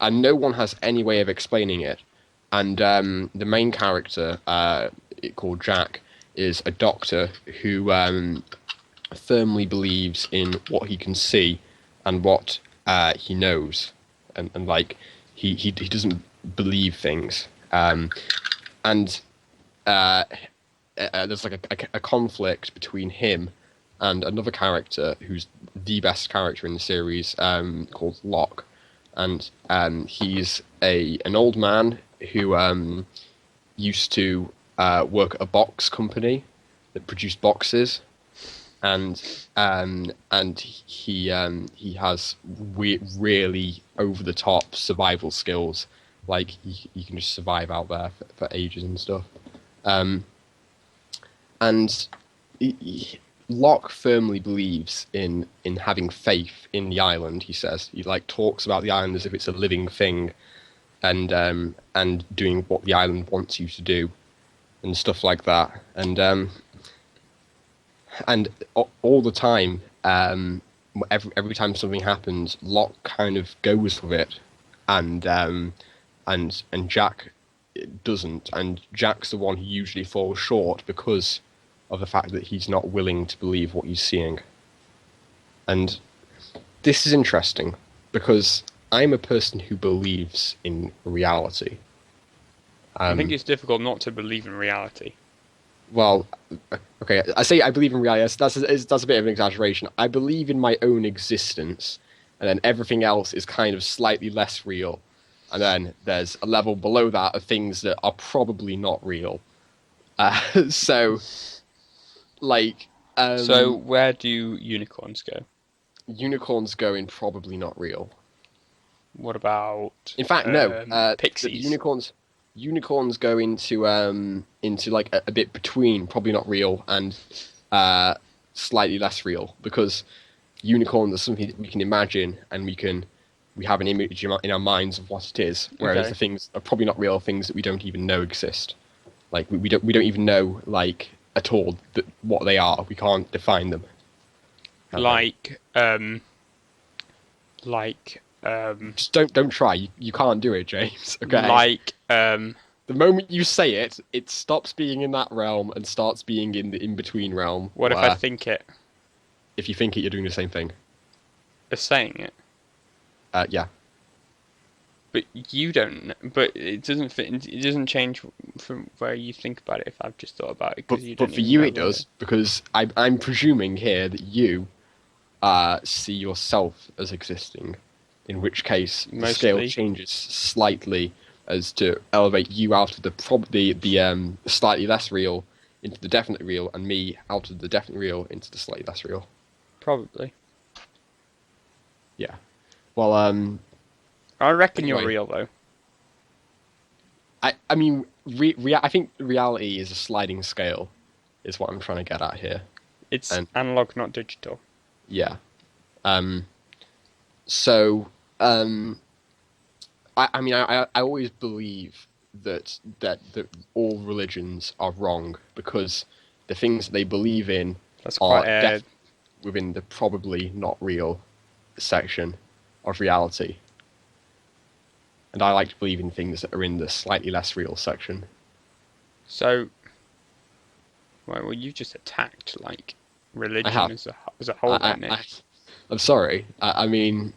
and no one has any way of explaining it. And the main character, called Jack, is a doctor who firmly believes in what he can see and what he knows, and like he doesn't believe things, and there's like a conflict between him and another character who's the best character in the series, called Locke, and he's an old man who used to work at a box company that produced boxes, and he has really over the top survival skills, like he can just survive out there for ages and stuff. And Locke firmly believes in having faith in the island. He says he like talks about the island as if it's a living thing, and doing what the island wants you to do, and stuff like that, and all the time, every time something happens, Locke kind of goes with it, and Jack doesn't, and Jack's the one who usually falls short because of the fact that he's not willing to believe what he's seeing. And this is interesting because I'm a person who believes in reality. I think it's difficult not to believe in reality. Well, okay, I say I believe in reality. That's a bit of an exaggeration. I believe in my own existence, and then everything else is kind of slightly less real. And then there's a level below that of things that are probably not real. So, like... so where do unicorns go? Unicorns go in probably not real. What about... In fact, no. Pixies? Unicorns go into like a bit between probably not real and slightly less real, because unicorns are something that we can imagine and we have an image in our minds of what it is, whereas the things are probably not real, things that we don't even know exist. Like we don't even know like at all what they are. We can't define them. Just don't try. You can't do it, James. Okay. The moment you say it, it stops being in that realm and starts being in the in-between realm. What if I think it? If you think it, you're doing the same thing. As saying it? Yeah. But you don't. But it doesn't fit. It doesn't change from where you think about it. If I've just thought about it, but for you it does, because I'm presuming here that you see yourself as existing. In which case, the scale changes slightly as to elevate you out of the slightly less real into the definite real, and me out of the definite real into the slightly less real. Probably. Yeah. Well, I reckon you're real, though. I mean, I think reality is a sliding scale, is what I'm trying to get at here. It's analog, not digital. Yeah. So, I mean, I always believe that all religions are wrong because the things that they believe in are within the probably not real section of reality. And I like to believe in things that are in the slightly less real section. So, well, you just attacked like religion as a whole, Nick. I'm sorry. I mean,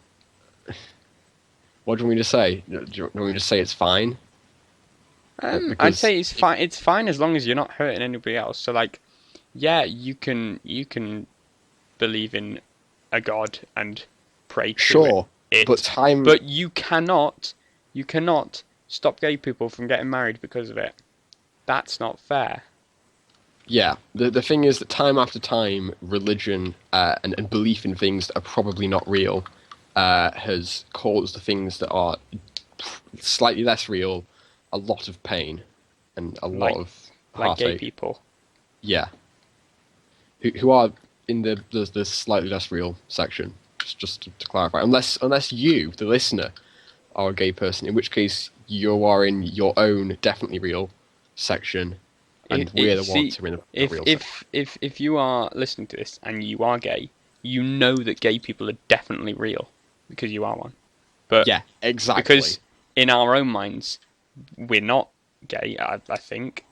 what do you want me to say? Do you want me to say it's fine? I'd say it's fine. It's fine as long as you're not hurting anybody else. So, like, yeah, you can believe in a god and pray to it. But you cannot stop gay people from getting married because of it. That's not fair. Yeah, the thing is that time after time, religion and belief in things that are probably not real has caused the things that are slightly less real a lot of pain and a lot of heartache. Like gay people. Yeah. Who are in the slightly less real section, just to clarify. Unless you, the listener, are a gay person, in which case you are in your own definitely real section. And we're the ones who are in the real section. If you are listening to this and you are gay, you know that gay people are definitely real because you are one. But yeah, exactly. Because in our own minds, we're not gay. I think.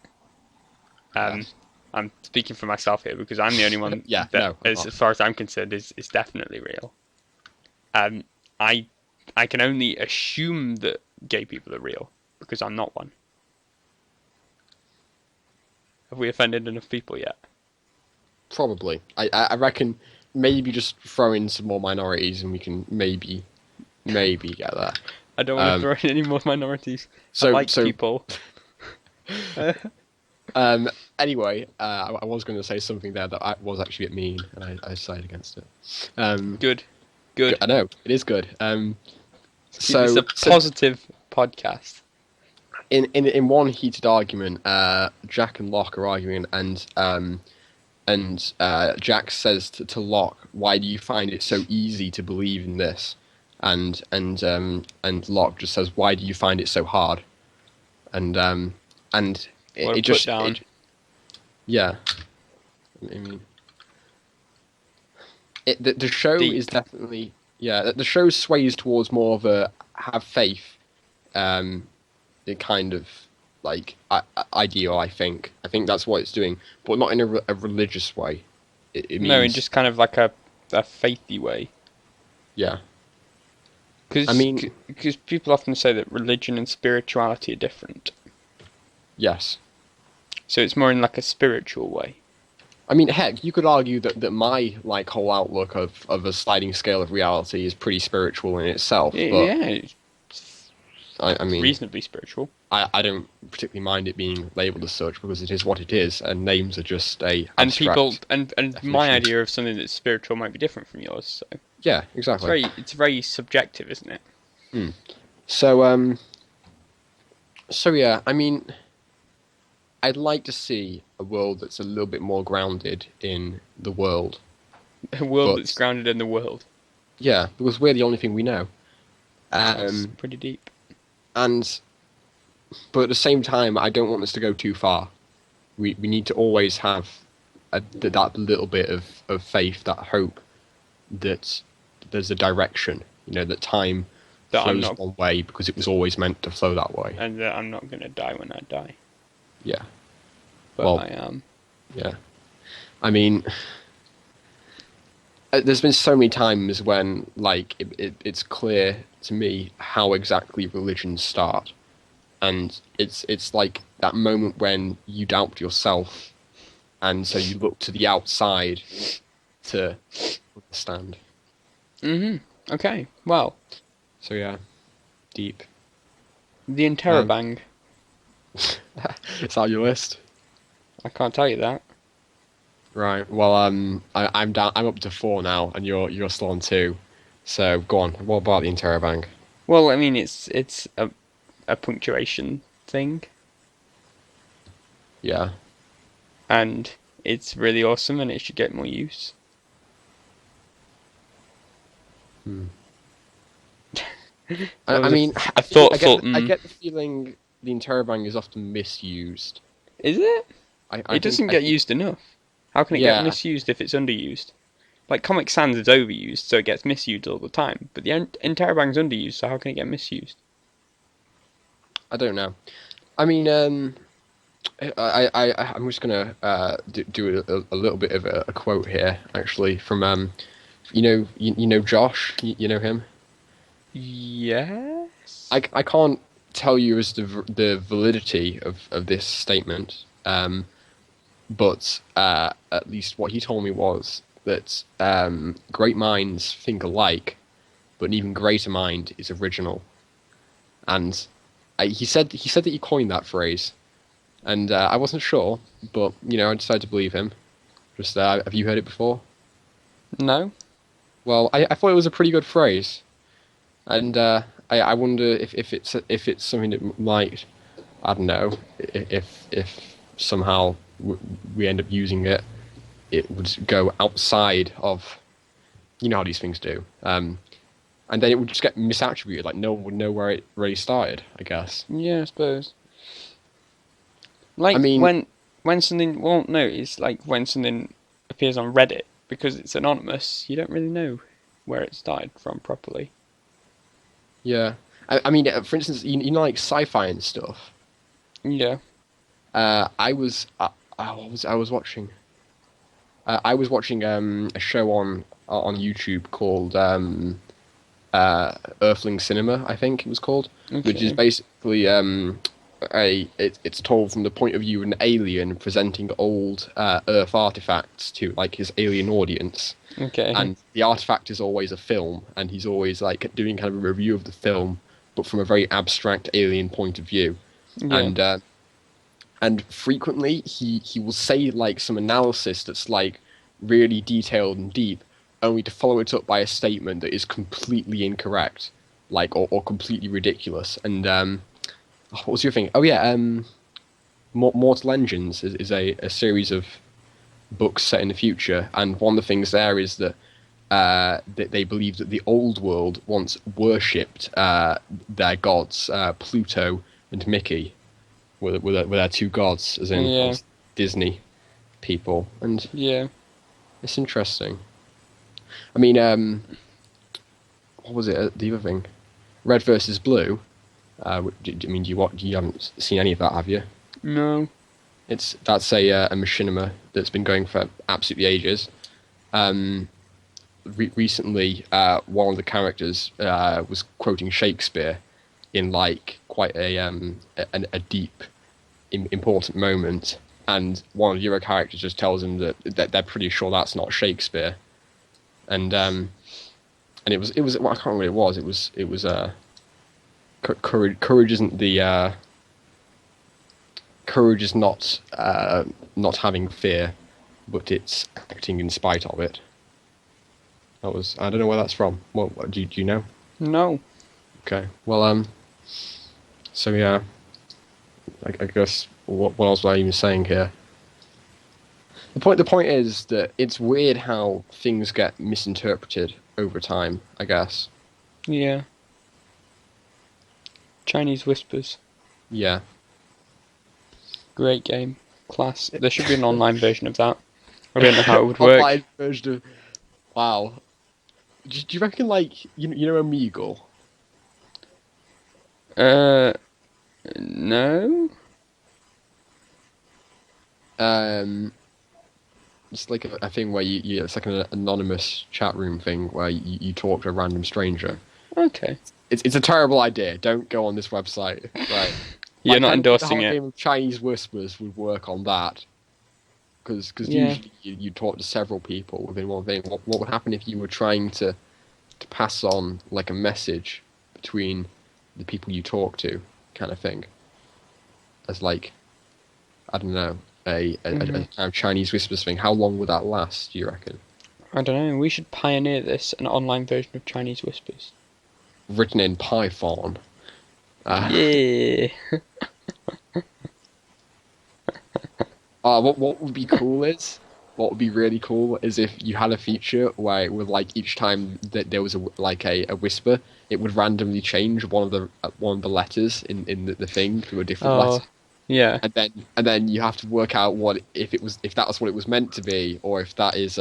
Yes. I'm speaking for myself here because I'm the only one as far as I'm concerned, is definitely real. I can only assume that gay people are real because I'm not one. Have we offended enough people yet? Probably. I reckon maybe just throw in some more minorities and we can maybe get there. I don't want to throw in any more minorities. I like people. Anyway, I was going to say something there that was actually a bit mean, and I decided against it. Good. I know, it is good. It's a positive podcast. In one heated argument, Jack and Locke are arguing, and Jack says to Locke, "Why do you find it so easy to believe in this?" And Locke just says, "Why do you find it so hard?" And What a it just put down. yeah. I mean, the show Deep. is definitely the show sways towards more of a have faith, it kind of like ideal. I think that's what it's doing, but not in a religious way. It No, in means just kind of like a faithy way. yeah. I Because mean people often say that religion and spirituality are different. yes. So it's more in like a spiritual way. I mean, heck, you could argue that my like whole outlook of a sliding scale of reality is pretty spiritual in itself. But Yeah, it's I mean, reasonably spiritual. I don't particularly mind it being labelled as such because it is what it is, and names are just a And people abstract and my definition. idea of something that's spiritual might be different from yours. So Yeah, exactly. it's very subjective, isn't it? So so yeah, I mean, I'd like to see a world that's a little bit more grounded in the world. A world But that's grounded in the world. yeah, because we're the only thing we know. That's pretty deep. And but at the same time, I don't want this to go too far. We need to always have that little bit of faith, that hope that there's a direction. You know, that time That I'm flows not, one way because it was always meant to flow that way. and that I'm not gonna die when I die. Yeah, But Well, I am. yeah. I mean, there's been so many times when, like, it's clear to me how exactly religions start, and it's like that moment when you doubt yourself, and so you look to the outside to understand. Okay. Well, So yeah, deep. the Interrobang. Is that your list? I can't tell you that. Right. Well, I'm down. I'm up to 4 now, and you're still on 2. So go on. What about the Interrobang? Well, I mean, it's a punctuation thing, Yeah. and it's really awesome, and it should get more use. I mean, a thoughtful. I get the feeling the Interrobang is often misused. Is it? I It think- doesn't I get think- used enough. How can it Yeah. get misused if it's underused? Like Comic Sans is overused, so it gets misused all the time. But the Interrobang's underused, so how can it get misused? I don't know. I mean, I'm just gonna do a little bit of a quote here, actually, from you know Josh, you know him. Yes. I can't tell you as the validity of this statement, but at least what he told me was that great minds think alike, but an even greater mind is original. And he said that he coined that phrase, and I wasn't sure, but I decided to believe him. Just have you heard it before? No. Well, I thought it was a pretty good phrase, and I wonder if it's something that might, I don't know, if somehow we end up using it, it would go outside of, how these things do, and then it would just get misattributed, like no one would know where it really started, I guess. Yeah, I suppose. Like I mean- when something won't know, it's like when something appears on Reddit because it's anonymous. You don't really know where it started from properly. Yeah, I mean, for instance, like sci-fi and stuff. Yeah. I was watching. I was watching a show on YouTube called Earthling Cinema, I think it was called, which is Okay. basically it's told from the point of view of an alien presenting old Earth artifacts to like his alien audience, Okay. and the artifact is always a film, and he's always like doing kind of a review of the film, but from a very abstract alien point of view, Yeah. and frequently he will say like some analysis that's like really detailed and deep, only to follow it up by a statement that is completely incorrect, like or completely ridiculous. And what was your thing? Oh yeah, Mortal Engines is a series of books set in the future, and one of the things there is that that they believe that the old world once worshipped their gods, Pluto and Mickey. with their two gods, as in Yeah. Disney people, and Yeah. it's interesting. I mean, what was it? The other thing, Red versus Blue. I mean, you haven't seen any of that, have you? No. That's a machinima that's been going for absolutely ages. Recently, one of the characters was quoting Shakespeare in like quite a deep, important moment, and one of the other characters just tells him that they're pretty sure that's not Shakespeare, and it was well, I can't remember what it was. It was courage isn't the courage is not having fear, but it's acting in spite of it. I don't know where that's from. What do you know? No. Okay. Well, so yeah, I guess what else was I even saying here? The point is that it's weird how things get misinterpreted over time, I guess. Yeah. Chinese Whispers. Yeah. Great game. Class. There should be an online version of that. I don't know how it would work. Online version of wow. Do you reckon like you know Omegle? Uh, no. It's like a thing where it's like an anonymous chat room thing where you talk to a random stranger. Okay. It's a terrible idea. Don't go on this website. Right. You're not endorsing the whole it. game of Chinese Whispers would work on that. Because Yeah. usually you talk to several people within one thing. What would happen if you were trying to pass on like a message between the people you talk to, kind of thing? As like, I don't know, a kind of Chinese Whispers thing. How long would that last, do you reckon? I don't know. We should pioneer this, an online version of Chinese Whispers. Written in Python. Yeah. What would be cool is, what would be really cool is if you had a feature where it would like each time that there was a whisper, it would randomly change one of the letters in the thing to a different letter, Yeah. and then you have to work out if that was what it was meant to be, or if that is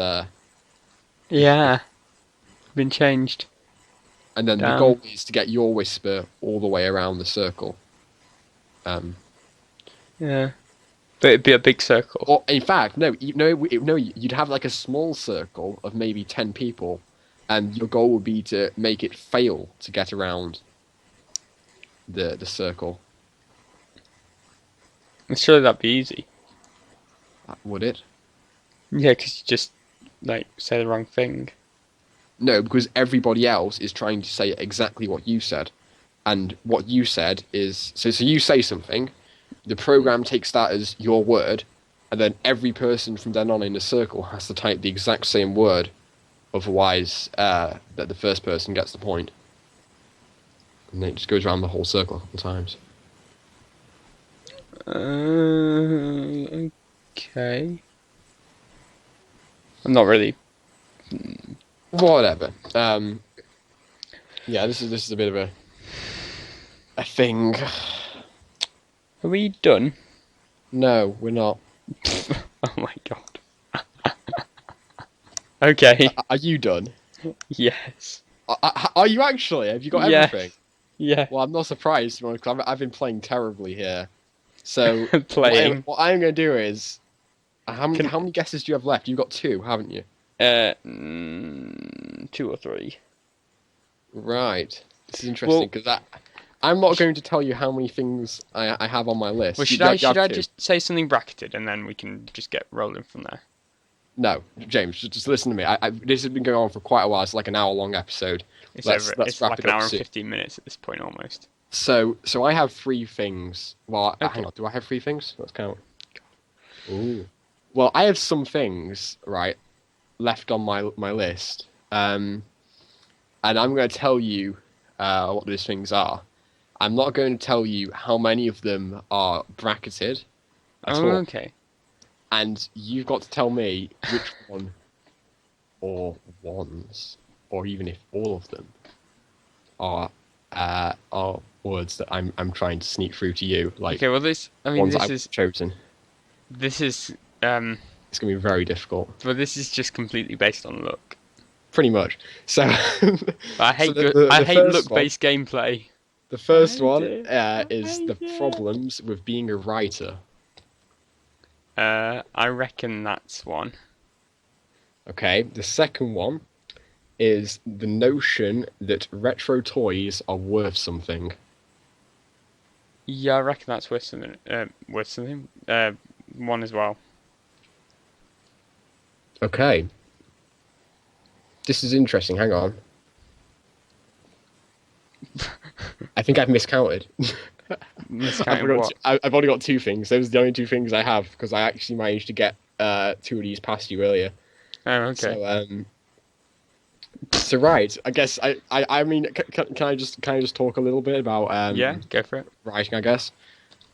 Yeah. Been changed. and then the Damn. goal is to get your whisper all the way around the circle. Yeah. But it'd be a big circle. Or in fact, no, you'd have like a small circle of maybe 10 people, and your goal would be to make it fail to get around the circle. Surely that'd be easy. Would it? Yeah, because you just, like, say the wrong thing. No, because everybody else is trying to say exactly what you said, and what you said is so you say something, the program takes that as your word, and then every person from then on in the circle has to type the exact same word, otherwise that the first person gets the point. And then it just goes around the whole circle a couple times. Okay. I'm not really. Whatever. Yeah, this is a bit of a thing. Are we done? No, we're not. Oh my god. Okay. Are you done? Yes. Are you actually? Have you got Yes. everything? Yeah. Well, I'm not surprised because I've been playing terribly here. So Playing. What I'm going to do is, how many guesses do you have left? You've got 2, haven't you? 2 or 3. Right. This is interesting because I'm not going to tell you how many things I have on my list. Well, should I just say something bracketed and then we can just get rolling from there? No, James, just listen to me. This has been going on for quite a while. It's like an hour-long episode. It's Let's wrap like it an up hour and soon. 15 minutes at this point almost. So I have 3 things. Well, Okay. hang on. Do I have 3 things? Let's count. Ooh. Well, I have some things right left on my list, and I'm going to tell you what those things are. I'm not going to tell you how many of them are bracketed at all. Okay. And you've got to tell me which one, or ones, or even if all of them are words that I'm trying to sneak through to you, like Okay, well this, I mean, ones that I've chosen. this is, um, It's gonna be very difficult, well, this is just completely based on luck. pretty much. So, I so hate good, I the hate first one, luck-based gameplay. the I first hate one it. I is the hate it. problems with being a writer. I reckon that's one. Okay, the second one is the notion that retro toys are worth something. Yeah, I reckon that's worse than worse than him. One as well. Okay, this is interesting. Hang on. I think I've miscounted. Miscounted what? I've only got two things. Those are the only two things I have because I actually managed to get two of these past you earlier. Oh, okay. So right, I guess I mean, can I just talk a little bit about Yeah, go for it. writing? I guess.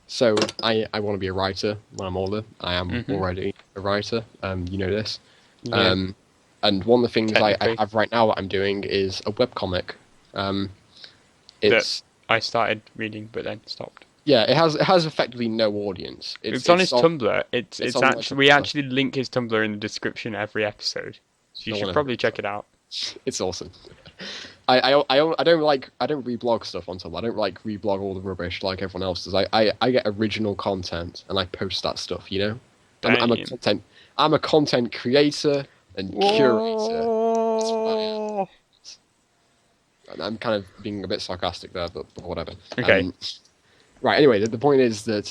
So I want to be a writer when I'm older. I am already a writer. You know this. Yeah, And one of the things I technically. have right now that I'm doing is a webcomic. It's I started reading, but then stopped. yeah, it has effectively no audience. It's on his Tumblr. It's on my actually we Tumblr. actually link his Tumblr in the description every episode, so you No should one probably ever check it out. It's awesome. I don't reblog stuff on Tumblr. I don't like reblog all the rubbish like everyone else does. I get original content and I post that stuff. You know, Damn. I'm a content creator and curator. That's what I am. Whoa. And I'm kind of being a bit sarcastic there, but whatever. Okay. Right. Anyway, the point is that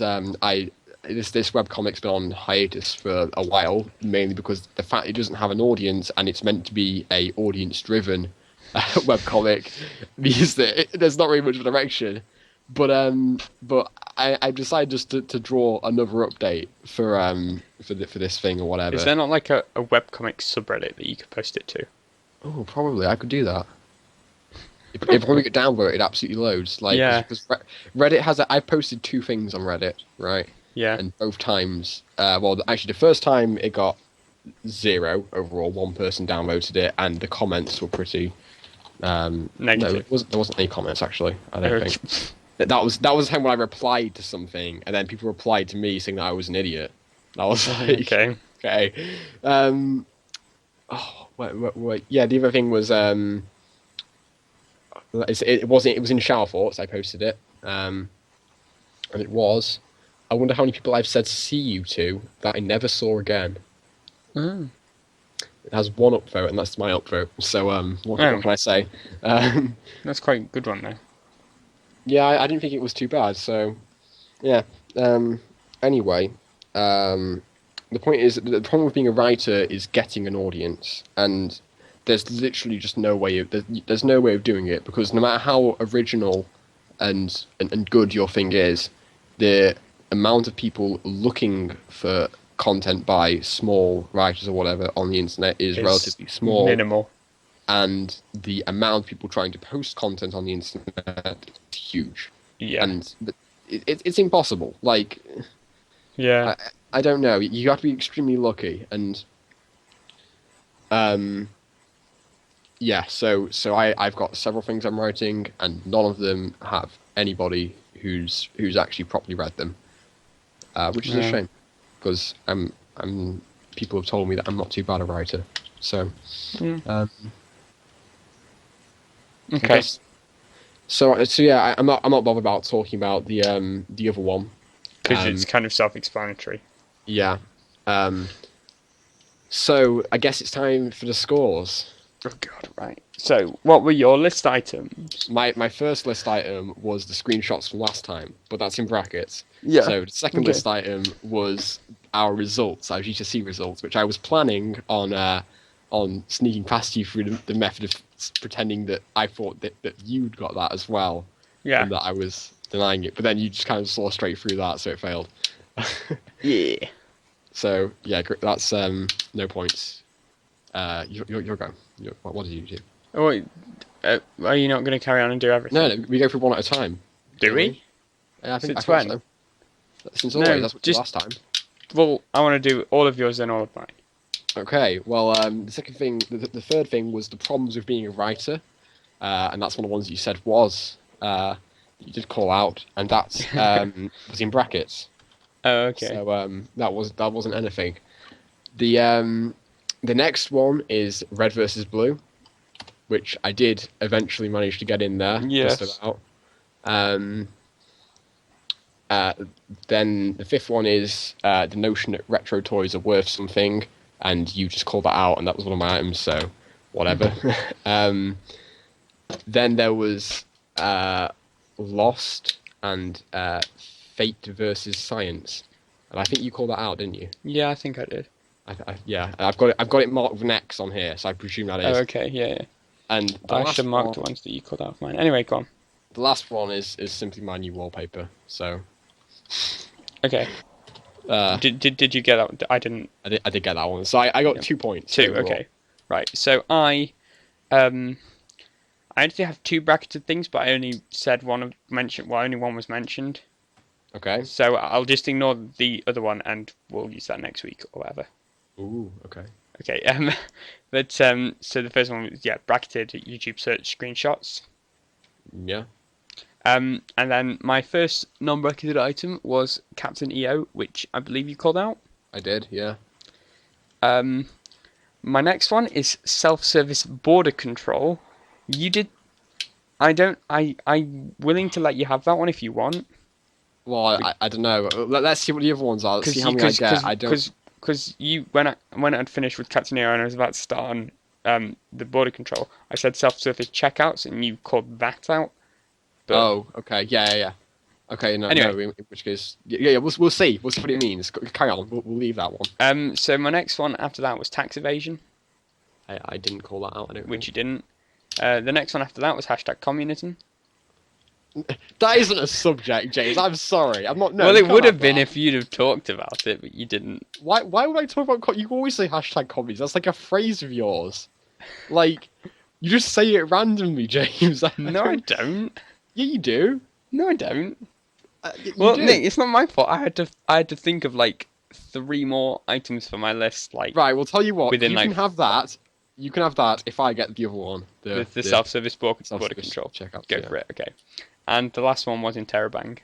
this webcomic's been on hiatus for a while, mainly because the fact it doesn't have an audience and it's meant to be a audience-driven webcomic means that there's not really much of a direction. But I decided just to draw another update for this thing or whatever. Is there not like a webcomic subreddit that you could post it to? Oh, probably I could do that. If we get downvoted, absolutely loads. Like, Yeah. because Reddit has. I posted two things on Reddit, right? Yeah. And both times, well, actually, the first time it got 0 overall. One person downvoted it, and the comments were pretty. No, Negative. there wasn't any comments actually. I don't think. That was the time when I replied to something, and then people replied to me saying that I was an idiot. That was like, Okay. okay. Oh, wait. Yeah, the other thing was it was in Shower Thoughts. I posted it, and it was. I wonder how many people I've said "see you" to that I never saw again. Mm. It has one upvote, and that's my upvote. So what can I say? That's quite a good one though. Yeah, I didn't think it was too bad. So yeah. Anyway, the point is the problem with being a writer is getting an audience, and there's literally just no way of there's no way of doing it because no matter how original and good your thing is, the amount of people looking for content by small writers or whatever on the internet is relatively small, Minimal. and the amount of people trying to post content on the internet is huge. Yeah. And it's impossible. Like, Yeah. I don't know. You have to be extremely lucky, and yeah. So I've got several things I'm writing, and none of them have anybody who's actually properly read them, which is a shame, because people have told me that I'm not too bad a writer. So, Okay. So yeah, I'm not bothered about talking about the other one Because it's kind of self-explanatory. Yeah. So I guess it's time for the scores. Oh god, right. So, what were your list items? My first list item was the screenshots from last time, but that's in brackets. Yeah. So the second list item was our results, our GCSE results, which I was planning on sneaking past you through the method of pretending that I thought that you'd got that as well. Yeah. And that I was denying it, but then you just kind of saw straight through that, so it failed. Yeah. So yeah, that's no points. Your go. What did you do? Oh, wait, are you not going to carry on and do everything? No, we go through one at a time. Do we? Yeah, I think Since when? when? So. Since always. No, That's what just- last time. Well, I want to do all of yours and all of mine. Okay. Well, the second thing, the third thing was the problems with being a writer, and that's one of the ones you said was the you did call out, and that's was in brackets. Oh, okay. So that wasn't anything. The next one is red versus blue, which I did eventually manage to get in there. Yes. Just about. Then the fifth one is the notion that retro toys are worth something, and you just called that out, and that was one of my items, so whatever. Then there was Lost and Fate versus Science, and I think you called that out, didn't you? Yeah, I think I did. Yeah, I've got it marked with an X on here, so I presume that is. Oh, okay, yeah. And I should mark the ones that you called out of mine. Anyway, go on. The last one is simply my new wallpaper. So. Okay. Did you get that? I didn't. I did get that one. So I got 2 points. Two. overall. Okay. Right. So I actually have two bracketed things, but I only said one only one was mentioned. Okay. So I'll just ignore the other one, and we'll use that next week or whatever. Ooh. Okay. Okay. But so the first one was bracketed YouTube search screenshots. Yeah. And then my first non-bracketed item was Captain EO, which I believe you called out. I did. Yeah. My next one is self-service border control. You did. I'm willing to let you have that one if you want. Well, I don't know. Let's see what the other ones are. Let's see how many I get. I don't. Because when I'd finished with Captain EO and I was about to start on the border control, I said self-service checkouts and you called that out. But, oh, okay. Yeah. Okay, no. Anyway. In which case, yeah. We'll see. We'll see what it means. Carry on. We'll leave that one. So my next one after that was tax evasion. I didn't call that out. Which you didn't. The next one after that was #communism. That isn't a subject, James. I'm sorry. I'm not. No, well, you it can't would have have been that. if you'd have talked about it, but you didn't. Why would I talk about? You always say #commies. That's like a phrase of yours. Like, you just say it randomly, James. No, I don't. Yeah, you do. No, I don't. You Well, do. Nick, it's not my fault. I had to think of like 3 more items for my list. Like Right. Well, tell you what. within, You like- can have that. You can have that if I get the other one. the self-service border self-service control. checkout. Go for it. Okay. And the last one was Interrobang.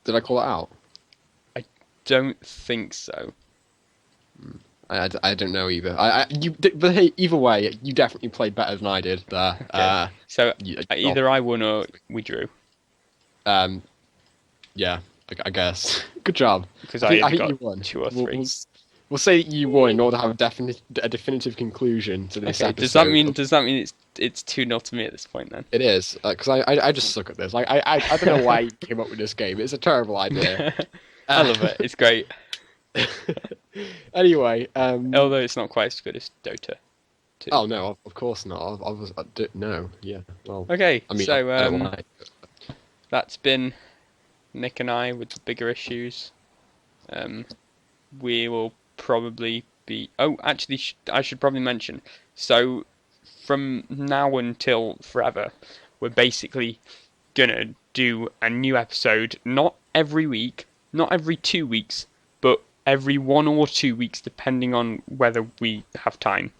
Did I call it out? Don't think so. I don't know either. But hey, either way, you definitely played better than I did there. Okay. So Yeah, either I won or we drew. Yeah, I guess. Good job. Because I I think got you won. 2 or 3. We'll say that you won in order to have a definitive conclusion to this Okay. episode. Does that mean it's 2-0 to me at this point then? It is, because I just suck at this. I don't know why you came up with this game. It's a terrible idea. I love it. It's great. Anyway, Although it's not quite as good as Dota 2. oh no, of course not. No, yeah. Well, Okay, I mean, so I don't like it. that's been Nick and I with the bigger issues. We will probably be... Oh, actually, I should probably mention. So, from now until forever, we're basically gonna do a new episode, not every week, not every 2 weeks, but every 1 or 2 weeks, depending on whether we have time.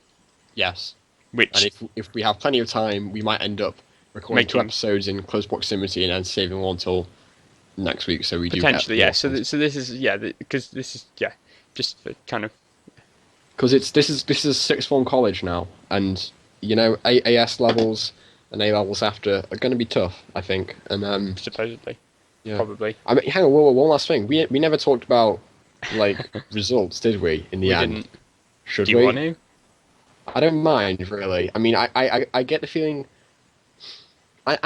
Yes. Which, And if we have plenty of time, we might end up recording 2 Making- episodes in close proximity and then saving one till next week. So we potentially, do yeah. get So this is, because this is, just for kind of... because this is a sixth form college now, and you know AS levels and A levels after are going to be tough, I think. And supposedly, yeah. probably. I mean, hang on, one last thing. We never talked about like results, did we? In the We end, didn't. should Do you we? want to? I don't mind really. I mean, I get the feeling. I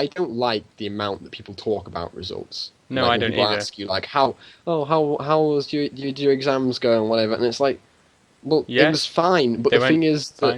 don't like the amount that people talk about results. No, Like, I when don't people either. ask you like how was your exams going, whatever, and it's like, well, Yeah, it was fine. But they the thing went is that fine.